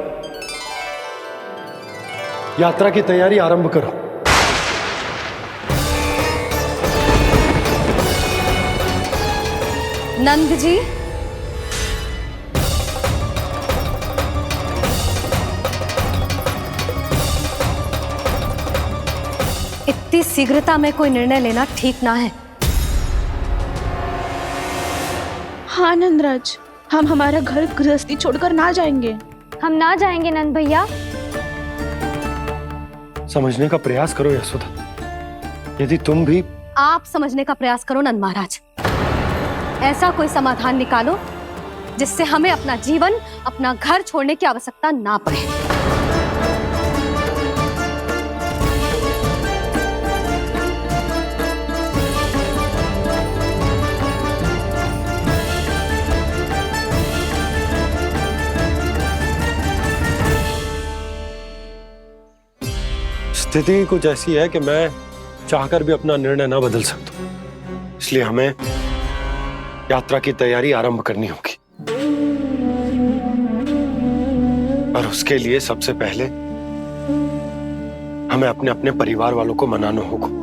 यात्रा की तैयारी आरंभ करो। नंद जी, इतनी शीघ्रता में कोई निर्णय लेना ठीक ना है। हाँ नंदराज, हम हमारा घर गृहस्थी छोड़कर ना जाएंगे। हम ना जाएंगे नंद भैया। समझने का प्रयास करो यशोदा। यदि तुम भी आप समझने का प्रयास करो नंद महाराज। ऐसा कोई समाधान निकालो जिससे हमें अपना जीवन, अपना घर छोड़ने की आवश्यकता ना पड़े। स्थिति कुछ ऐसी है कि मैं चाहकर भी अपना निर्णय ना बदल सकता, इसलिए हमें यात्रा की तैयारी आरंभ करनी होगी। और उसके लिए सबसे पहले हमें अपने अपने परिवार वालों को मनाना होगा।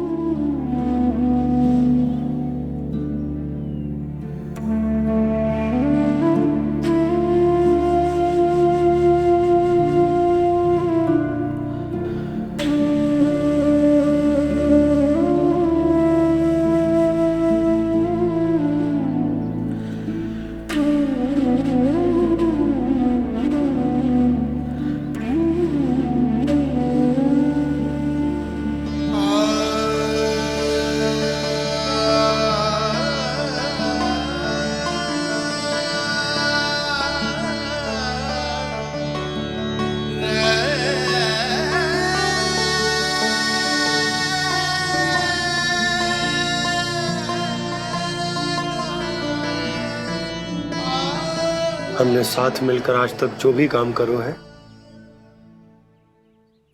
हमने साथ मिलकर आज तक जो भी काम करो है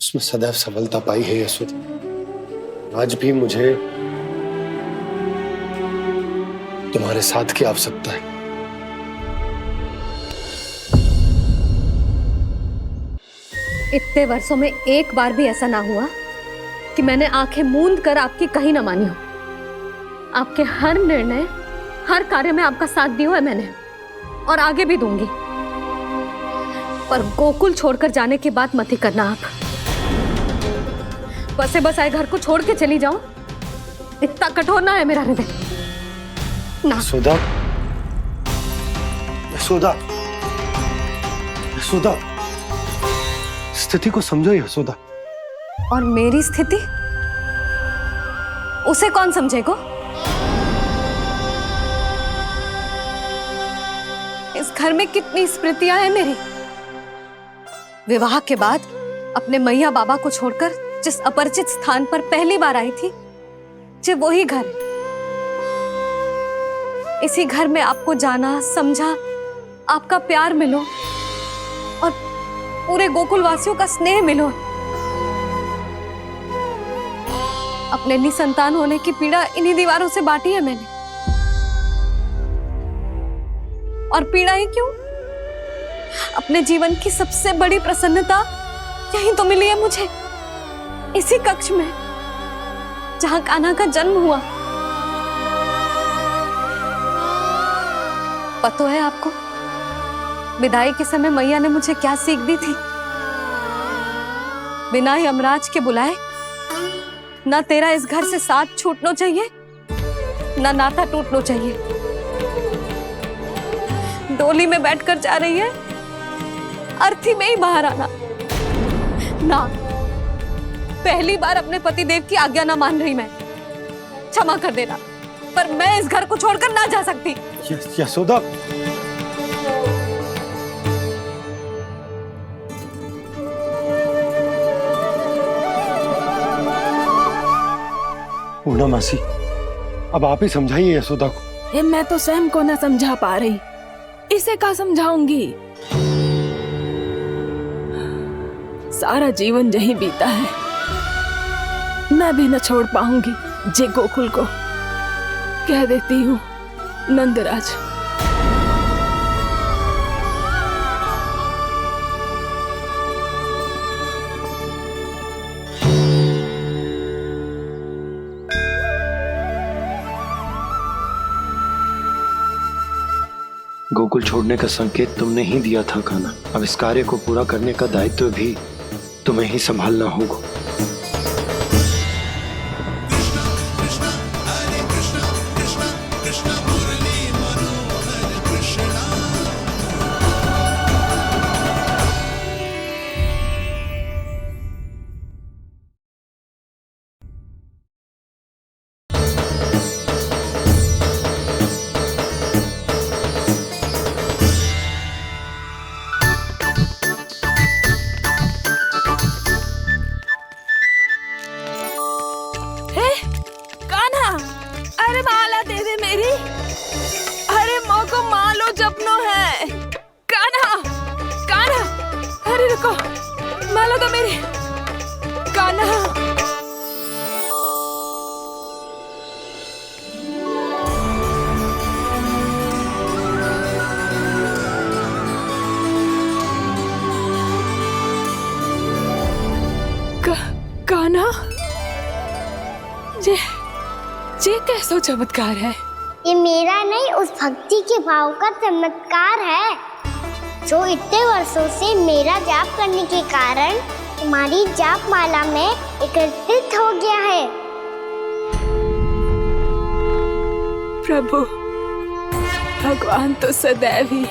उसमें सदैव सफलता पाई है यशोदा। आज भी मुझे तुम्हारे साथ की आवश्यकता है। इतने वर्षों में एक बार भी ऐसा ना हुआ कि मैंने आंखें मूंद कर आपकी कहीं ना मानी हो। आपके हर निर्णय, हर कार्य में आपका साथ दिया है मैंने, और आगे भी दूंगी। पर गोकुल छोड़कर जाने की बात मत ही करना आप। बसे बसाए घर को छोड़ के चली जाओ, इतना कठोर ना है मेरा हृदय ना। यशोदा, यशोदा, यशोदा, स्थिति को समझो यशोदा। और मेरी स्थिति उसे कौन समझेगा? इस घर में कितनी स्मृतियां हैं मेरी। विवाह के बाद अपने मैया बाबा को छोड़कर जिस अपरिचित स्थान पर पहली बार आई थी, जो वही घर है। इसी घर में आपको जाना, समझा, आपका प्यार मिलो और पूरे गोकुल वासियों का स्नेह मिलो। अपने निसंतान होने की पीड़ा इन्हीं दीवारों से बांटी है मैंने। और पीड़ा ही क्यों? अपने जीवन की सबसे बड़ी प्रसन्नता यही तो मिली है मुझे, इसी कक्ष में जहां कान्हा का जन्म हुआ। पता है आपको विदाई के समय मैया ने मुझे क्या सीख दी थी? बिना यमराज के बुलाए ना तेरा इस घर से साथ छूटना चाहिए, ना नाता टूटना चाहिए। डोली में बैठकर जा रही है, अर्थी में ही बाहर आना ना। पहली बार अपने पति देव की आज्ञा ना मान रही मैं, क्षमा कर देना, पर मैं इस घर को छोड़कर ना जा सकती। यशोदा, पूर्णा मासी, अब आप ही समझाइए यशोदा को। ये मैं तो स्वयं को न समझा पा रही, इसे क्या समझाऊंगी? सारा जीवन यही बीता है, मैं भी न छोड़ पाऊंगी। जे गोकुल को कह देती हूँ नंदराज। गोकुल छोड़ने का संकेत तुमने ही दिया था कान्हा। अब इस कार्य को पूरा करने का दायित्व भी तुम्हें ही संभालना होगा। ये कैसा चमत्कार है? ये मेरा नहीं, उस भक्ति के भाव का चमत्कार है जो इतने वर्षों से मेरा जाप करने के कारण तुम्हारी जाप माला में एकत्रित हो गया है। प्रभु, भगवान तो सदैव ही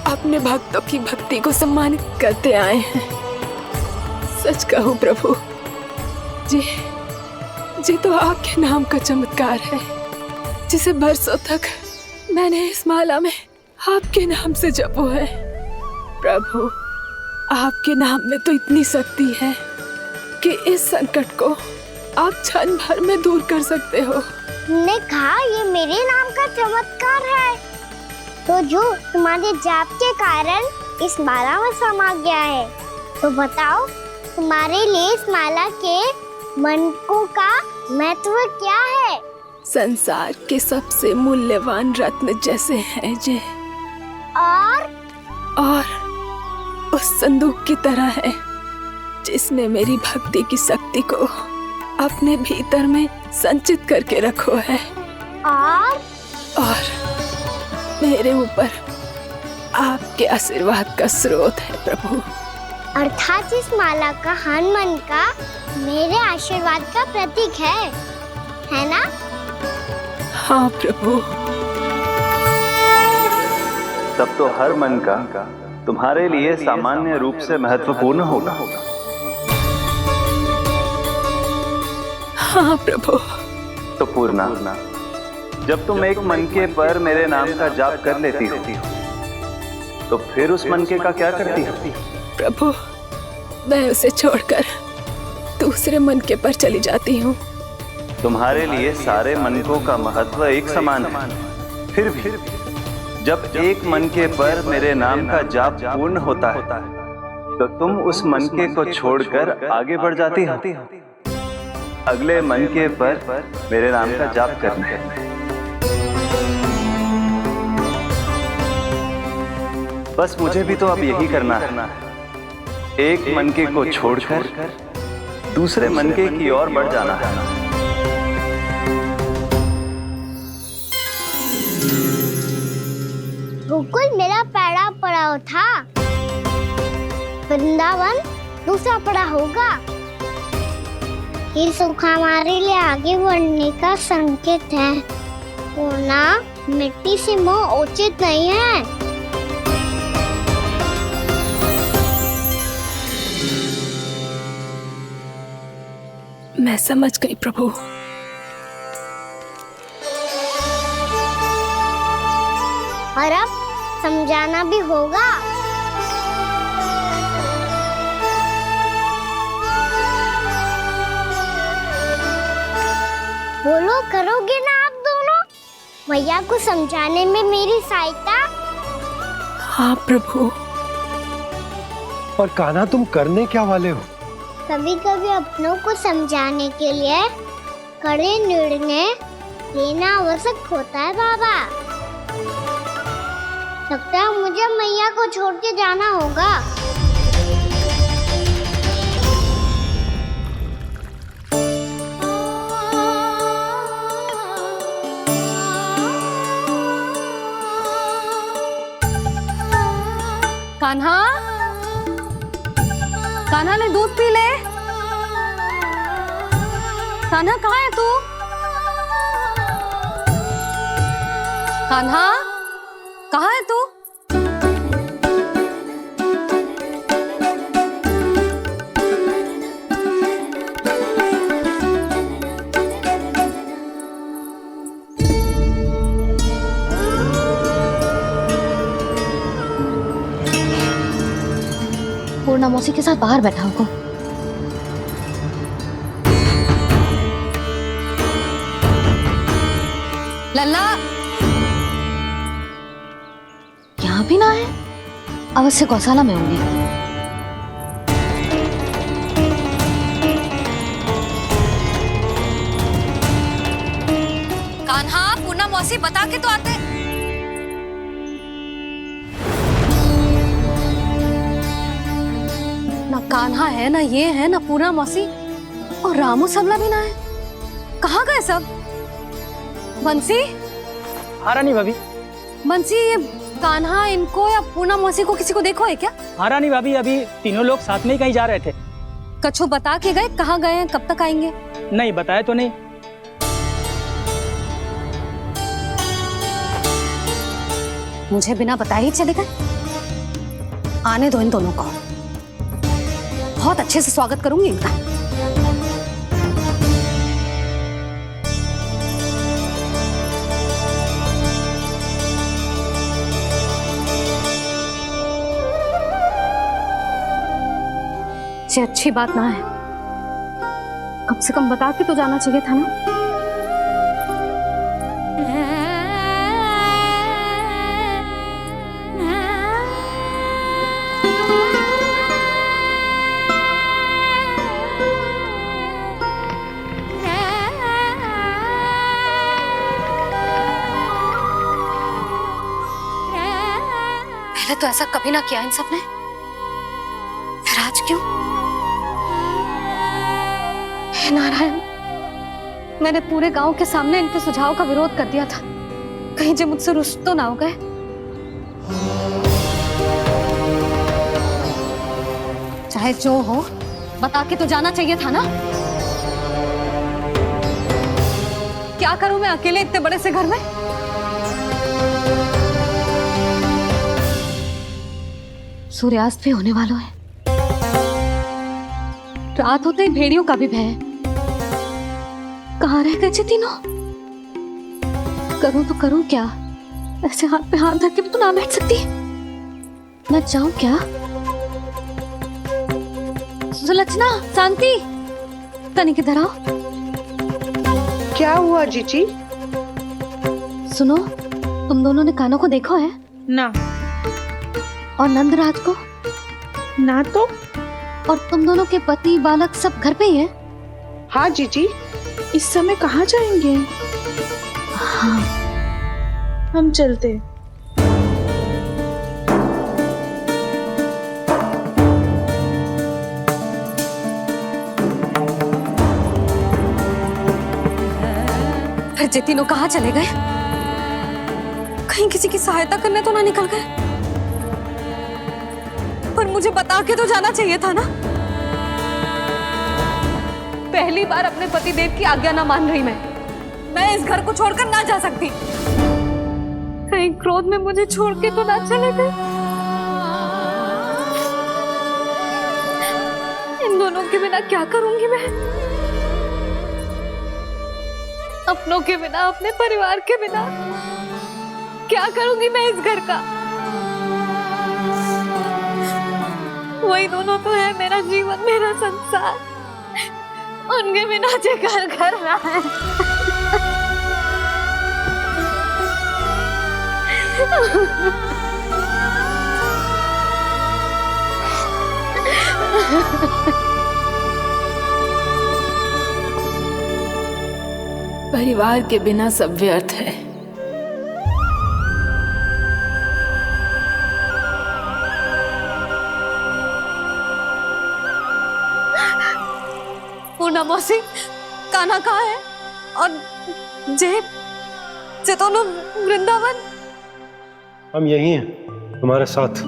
अपने भक्तों की भक्ति को सम्मानित करते आए हैं। सच कहूँ प्रभु, जी तो आपके नाम का चमत्कार है, जिसे बरसों तक मैंने इस माला में आपके नाम से जपो है। प्रभु, आपके नाम में तो इतनी शक्ति है कि इस संकट को आप क्षण भर में दूर कर सकते हो। तुमने कहा ये मेरे नाम का चमत्कार है, तो जो तुम्हारे जाप के कारण इस माला में समा गया है, तो बताओ तुम्हारे लिए इस माला के मनकों का महत्व क्या है? संसार के सबसे मूल्यवान रत्न जैसे हैं जे, और उस संदूक की तरह है जिसने मेरी भक्ति की शक्ति को अपने भीतर में संचित करके रखो है, और मेरे ऊपर आपके आशीर्वाद का स्रोत है प्रभु। अर्थात इस माला का हनुमान का मेरे आशीर्वाद का प्रतीक है ना? हाँ प्रभु। तब तो हर मन का तुम्हारे लिए सामान्य रूप से महत्वपूर्ण होगा। हाँ प्रभु। तो पूर्णा, जब तुम एक मनके पर मेरे नाम का जाप कर लेती हो, तो फिर उस मनके का क्या करती हो? प्रभु, मैं उसे छोड़कर दूसरे मनके पर चली जाती हूँ। तुम्हारे लिए सारे मनकों का महत्व एक समान है, फिर भी जब एक मनके पर मेरे नाम का जाप पूर्ण होता है, तो तुम उस मनके को छोड़कर आगे बढ़ जाती हो अगले मनके पर मेरे नाम का जाप करने। बस मुझे भी तो अब यही करना है, एक मनके को छोड़कर दूसरे मनके की ओर बढ़ जाना है। पड़ाव था, वृंदावन दूसरा पड़ा होगा। ये सुख हमारे लिए आगे बढ़ने का संकेत है। सोना मिट्टी से मोह उचित नहीं है। मैं समझ गई प्रभु। और अब समझाना भी होगा। बोलो, करोगे ना आप दोनों? भैया को समझाने में मेरी सहायता। हाँ प्रभु। और कान्हा, तुम करने क्या वाले हो? कभी कभी अपनों को समझाने के लिए कड़े निर्णय लेना आवश्यक होता है बाबा। लगता है मुझे मैया को छोड़ के जाना होगा। कान्हा, कान्हा ने दूध पी ले। कान्हा कहाँ है तू? कान्हा कहाँ है तू? पूर्णा मौसी के साथ बाहर बैठा होगा। लल्ला यहाँ भी ना है, अवश्य गौशाला में होंगे। कान्हा, पूर्णा मौसी बता के तो आते। ना कान्हा है, ना ये है, ना पूर्णा मौसी, और रामू सबला भी ना है। कहाँ गए सब? बंसी? हाँ रानी भाभी। बंसी, ये कान्हा इनको या पूर्णा मौसी को किसी को देखो है क्या? हाँ रानी भाभी, अभी तीनों लोग साथ में ही कहीं जा रहे थे। कछु बता के गए कहाँ गए हैं, कब तक आएंगे? नहीं बताया तो नहीं। मुझे बिना बताए ही चले गए। आने दो इन दोनों को, बहुत अच्छे से स्वागत करूंगी इनका। ये अच्छी बात ना है, कम से कम बता के तो जाना चाहिए था ना। पहले तो ऐसा कभी ना किया इन सब ने, फिर आज क्यों? हे नारायण, मैंने पूरे गांव के सामने इनके सुझाव का विरोध कर दिया था, कहीं जो मुझसे रुष्ट तो ना हो गए। चाहे जो हो, बता के तो जाना चाहिए था ना। क्या करूं मैं अकेले इतने बड़े से घर में? सूर्यास्त भी होने वाला है, रात होते ही भेड़ियों का भी भय है। कहाँ रह गए थे तीनों? करूं तो करूं क्या? ऐसे हाथ पे हाथ धर के तो ना बैठ सकती। मैं जाऊं क्या? सुलक्षणा, शांति, तनिक इधर आओ। क्या हुआ जीजी? सुनो, तुम दोनों ने कान्हा को देखा है? ना। और नंदराज को? ना तो। और तुम दोनों के पति बालक सब घर पे ही हैं? हाँ जीजी, इस समय कहाँ जाएंगे? हाँ, हम चलते। फिर ये तीनों कहाँ चले गए? कहीं किसी की सहायता करने तो ना निकल गए? मुझे बता के तो जाना चाहिए था ना। पहली बार अपने पतिदेव की आज्ञा ना मान रही मैं इस घर को छोड़कर ना जा सकती। कहीं क्रोध में मुझे छोड़ के तो ना चले गए। इन दोनों के बिना क्या करूंगी मैं? अपनों के बिना, अपने परिवार के बिना क्या करूंगी मैं इस घर का? वही दोनों तो है मेरा जीवन, मेरा संसार। उनके बिना जे घर घर रहा है। परिवार के बिना सब व्यर्थ है। पूना मौसी, कान्हा कहाँ है? और जे दोनों वृंदावन? हम यही हैं तुम्हारे साथ।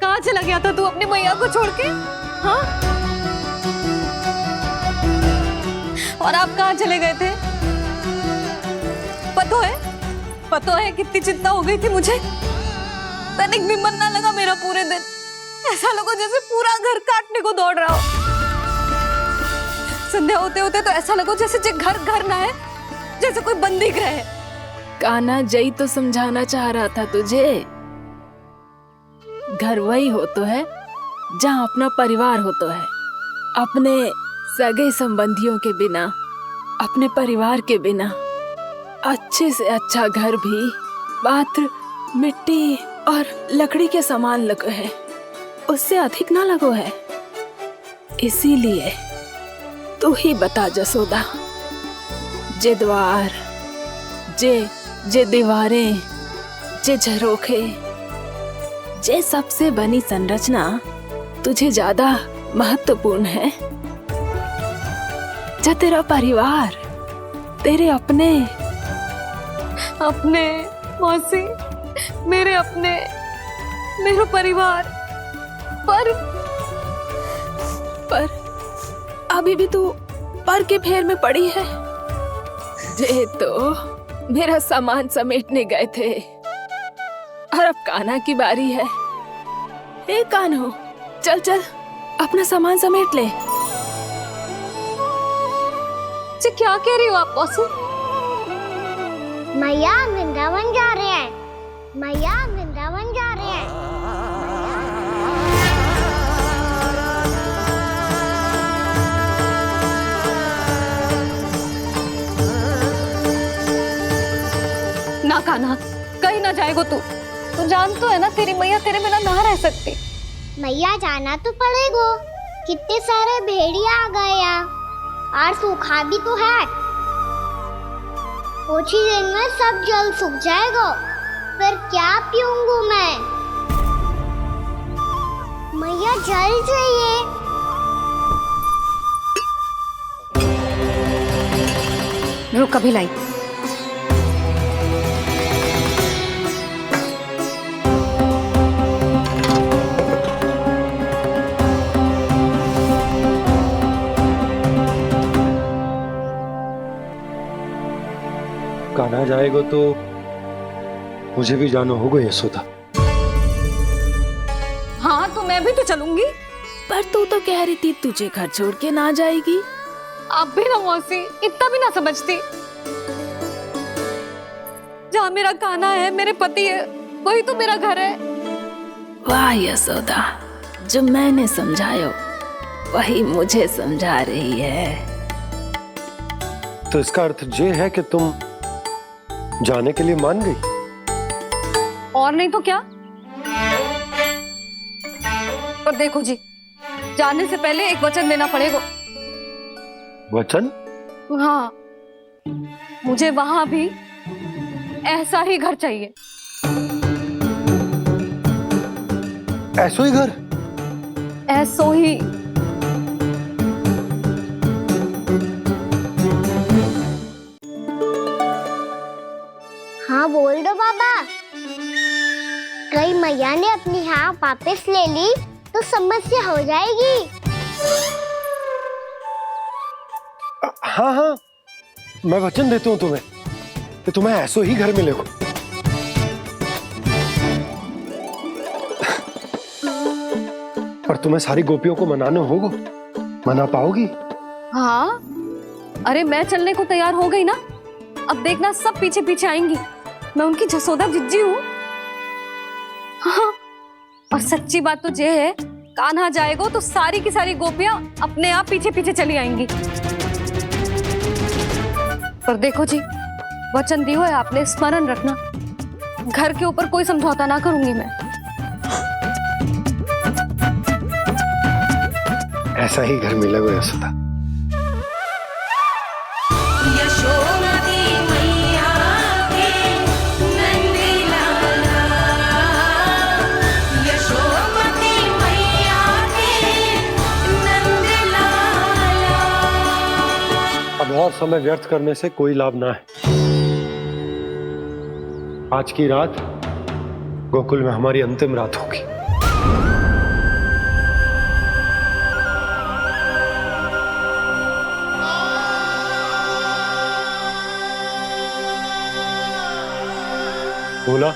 कहाँ चला गया था तू अपनी मैया को छोड़ के? हाँ? और आप कहाँ चले गए थे? पतो है कितनी चिंता हो गई थी मुझे। तनिक भी मन ना लगा मेरा पूरे दिन। ऐसा लगा जैसे पूरा घर काटने को दौड़ रहा हो। संध्या होते होते तो ऐसा लगा जैसे घर घर ना है, जैसे कोई बंदी गृह है। कान्हा जई तो समझाना चाह रहा था तुझे। घर वही हो तो है जहाँ अपना परिवार हो तो है। अपने सगे संबंधियों के बिना, अपने परिवार के बिना अच्छे से अच्छा घर भी पात्र मिट्टी और लकड़ी के समान लगो है, उससे अधिक ना लगो है। इसीलिए तू ही बता जसोदा, जे द्वार, जे दीवारें, जे झरोखे, जे सबसे बनी संरचना तुझे ज्यादा महत्वपूर्ण है? जा तेरा परिवार, तेरे अपने मौसी, मेरा परिवार। पर अभी भी तू पर के फेर में पड़ी है। ये तो मेरा सामान समेटने गए थे और अब कान्हा की बारी है। ए कान्हो, चल चल अपना सामान समेट ले। क्या कह रही हो आप मौसी? मैया वृंदावन जा रहे हैं। मैया वृंदावन जा रहे हैं। ना कान्हा, कहीं ना जाएगो तू। तू जान तो है ना तेरी मैया तेरे बिना ना रह सकती। मैया जाना तो पड़ेगा। कितने सारे भेड़िया आ गए यहाँ और सूखा भी तो है। कुछ ही दिन में सब जल सूख जाएगा, फिर क्या पीऊंगी मैं? मैया जल चाहिए। रुक, अभी लाई। कान्हा जाएगा तो मुझे भी जाना होगा यशोदा। हाँ तो मैं भी तो चलूंगी। पर तू तो कह रही थी तुझे घर छोड़ के ना जाएगी। आप भी ना मौसी, इतना भी ना समझती। जहाँ मेरा कान्हा है, मेरे पति है, वही तो मेरा घर है। वाह यशोदा, जो मैंने समझायो वही मुझे समझा रही है। तो इसका अर्थ ये है कि तुम जाने के लिए मान गई? और नहीं तो क्या। पर देखो जी, जाने से पहले एक वचन देना पड़ेगा। वचन? हाँ, मुझे वहां भी ऐसा ही घर चाहिए। ऐसो ही घर? ऐसो ही। हाँ बोल दो बाबा। कहीं मैया ने अपनी हाँ वापस ले ली तो समस्या हो जाएगी। हाँ हाँ, मैं वचन देता हूँ तुम्हें कि तुम्हें ऐसो ही घर मिलेगा। पर तुम्हें सारी गोपियों को मनाना होगा। मना पाओगी? हाँ, अरे मैं चलने को तैयार हो गई ना। अब देखना सब पीछे पीछे आएंगी। मैं उनकी जसोदा जिज्जी हूँ। हाँ, और सच्ची बात तो ये है, कान्हा जाएगा तो सारी की सारी गोपियां अपने आप पीछे पीछे चली आएंगी। पर देखो जी, वचन दिया है आपने, स्मरण रखना। घर के ऊपर कोई समझौता ना करूंगी मैं। ऐसा ही घर मिलेगा यशोदा। यशोमती मैया के नंद लाला, यशोमती मैया के नंद लाला। अब और समय व्यर्थ करने से कोई लाभ ना है। आज की रात गोकुल में हमारी अंतिम रात होगी। बोला,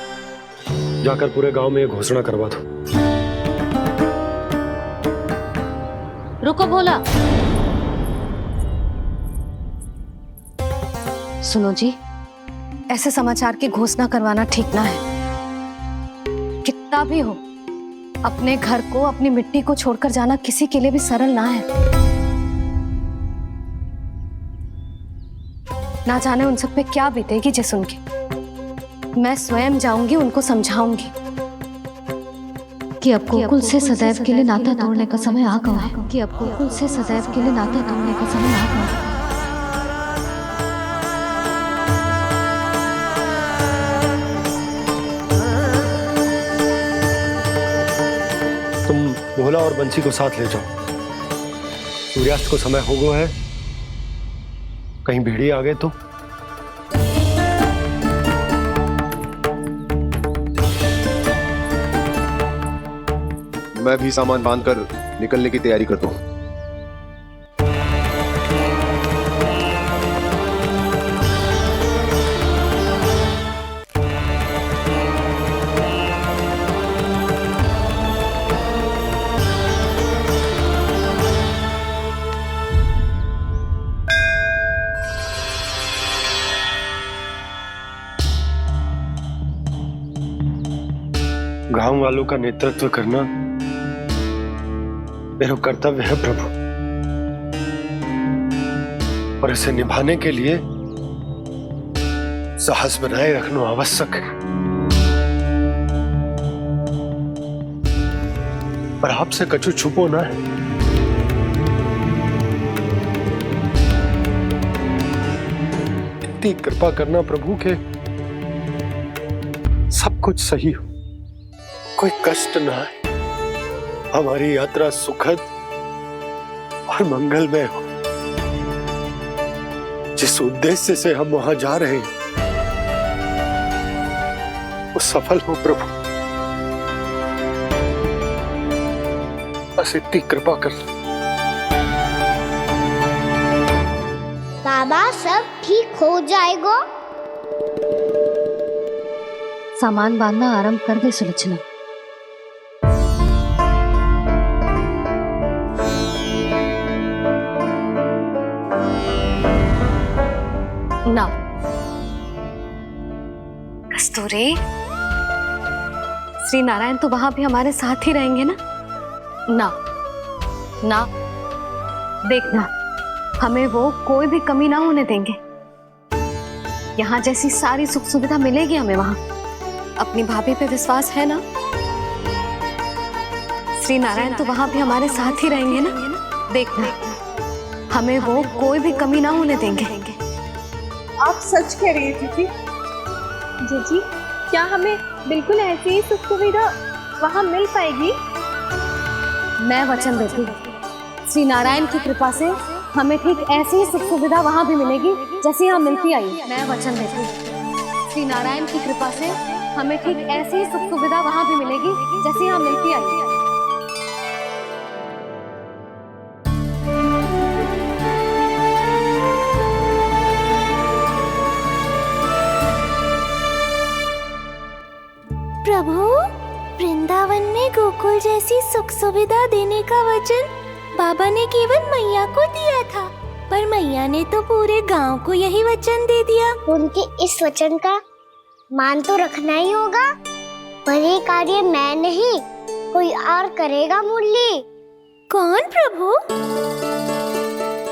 जाकर पूरे गांव में ये घोषणा करवा दो। रुको भोला। सुनो जी, ऐसे समाचार की घोषणा करवाना ठीक ना है। कितना भी हो, अपने घर को, अपनी मिट्टी को छोड़कर जाना किसी के लिए भी सरल ना है। ना जाने उन सब पे क्या बीतेगी जे सुन के। मैं स्वयं जाऊंगी, उनको समझाऊंगी कि अब गोकुल से सदैव के लिए नाता तोड़ने का समय आ गया है। कि अब गोकुल से सदैव के लिए नाता तोड़ने का समय आ गया है। तुम भोला और बंसी को साथ ले जाओ। सूर्यास्त को समय हो गया है, कहीं भीड़ी आ गए तो। मैं भी सामान बांधकर निकलने की तैयारी करता हूँ। गांव वालों का नेतृत्व करना मेरा कर्तव्य है प्रभु, और इसे निभाने के लिए साहस बनाए रखना आवश्यक है। पर आपसे कछु छुपो ना है। इतनी कृपा करना प्रभु के सब कुछ सही हो, कोई कष्ट ना है, हमारी यात्रा सुखद और मंगलमय हो। जिस उद्देश्य से हम वहां जा रहे हैं वो सफल हो प्रभु, बस इतनी कृपा कर। बाबा सब ठीक हो जाएगा। सामान बांधना आरंभ कर दे सुलक्षणा। ना कस्तूरी, श्री नारायण तो वहां भी हमारे साथ ही रहेंगे ना? ना ना, देखना हमें वो कोई भी कमी ना होने देंगे। यहाँ जैसी सारी सुख सुविधा मिलेगी हमें वहां। अपनी भाभी पे विश्वास है ना? श्री नारायण तो वहां भी हमारे साथ ही रहेंगे ना? देखना हमें वो कोई भी कमी ना होने देंगे। आप सच कह रही है जीजी। जीजी, क्या हमें बिल्कुल ऐसी ही सुख सुविधा वहाँ मिल पाएगी? मैं वचन देती हूँ, श्री नारायण की कृपा से हमें ठीक ऐसी ही सुख सुविधा वहाँ भी मिलेगी जैसी यहाँ मिलती आई। मैं वचन देती हूँ, श्री नारायण की कृपा से हमें ठीक ऐसी ही सुख सुविधा वहाँ भी मिलेगी जैसी यहाँ मिलती आई। प्रभु, वृंदावन में गोकुल जैसी सुख सुविधा देने का वचन बाबा ने केवल मैया को दिया था, पर मैया ने तो पूरे गांव को यही वचन दे दिया। उनके इस वचन का मान तो रखना ही होगा, पर ये कार्य मैं नहीं कोई और करेगा। मुरली कौन प्रभु?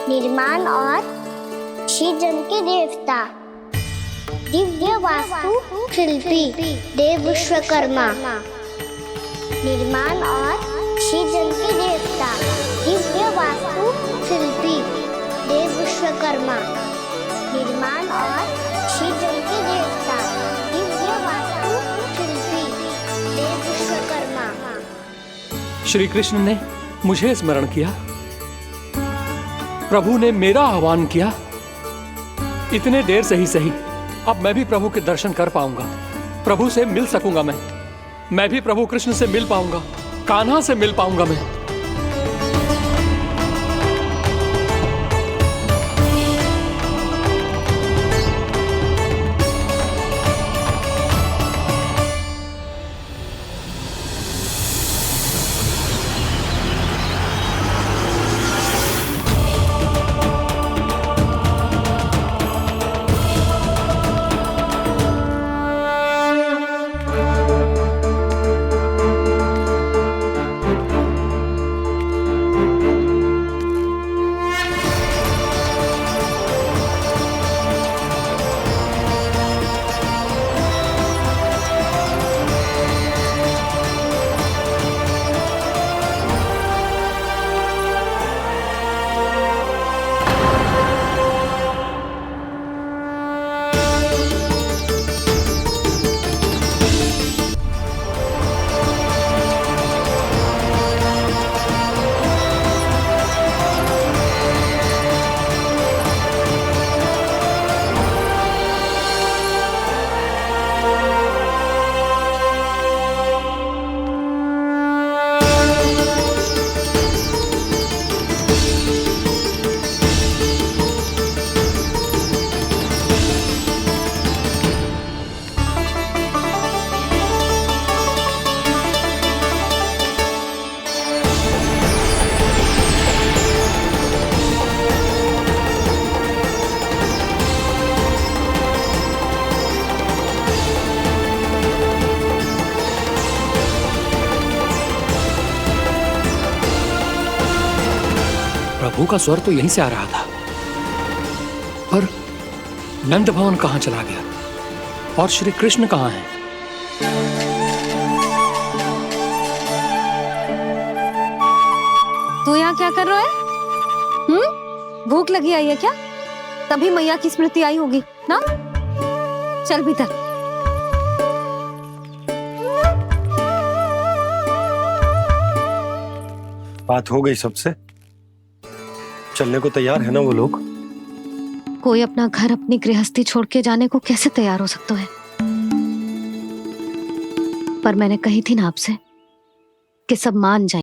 निर्माण और सृजन के देवता, दिव्य वास्तु शिल्पी देव विश्वकर्मा। निर्माण और सृजन के देवता, दिव्य वास्तु शिल्पी देव विश्वकर्मा। निर्माण और सृजन के देवता, दिव्य वास्तु शिल्पी देव विश्वकर्मा। श्री कृष्ण ने मुझे स्मरण किया, प्रभु ने मेरा आह्वान किया। इतने देर से ही सही, अब मैं भी प्रभु के दर्शन कर पाऊंगा, प्रभु से मिल सकूंगा। मैं भी प्रभु कृष्ण से मिल पाऊंगा, कान्हा से मिल पाऊंगा मैं। प्रभु का स्वर तो यहीं से आ रहा था, पर नंद भवन कहां चला गया और श्री कृष्ण कहां हैं? तू यहाँ क्या कर रहा है? भूख लगी आई है क्या? तभी मैया की स्मृति आई होगी ना? चल भीतर। बात हो गई सबसे? चलने को तैयार है ना वो लोग? कोई अपना घर, अपनी गृहस्थी छोड़ के जाने को कैसे तैयार हो सकता है? पर मैंने कही थी ना आपसे कि सब मान जाए।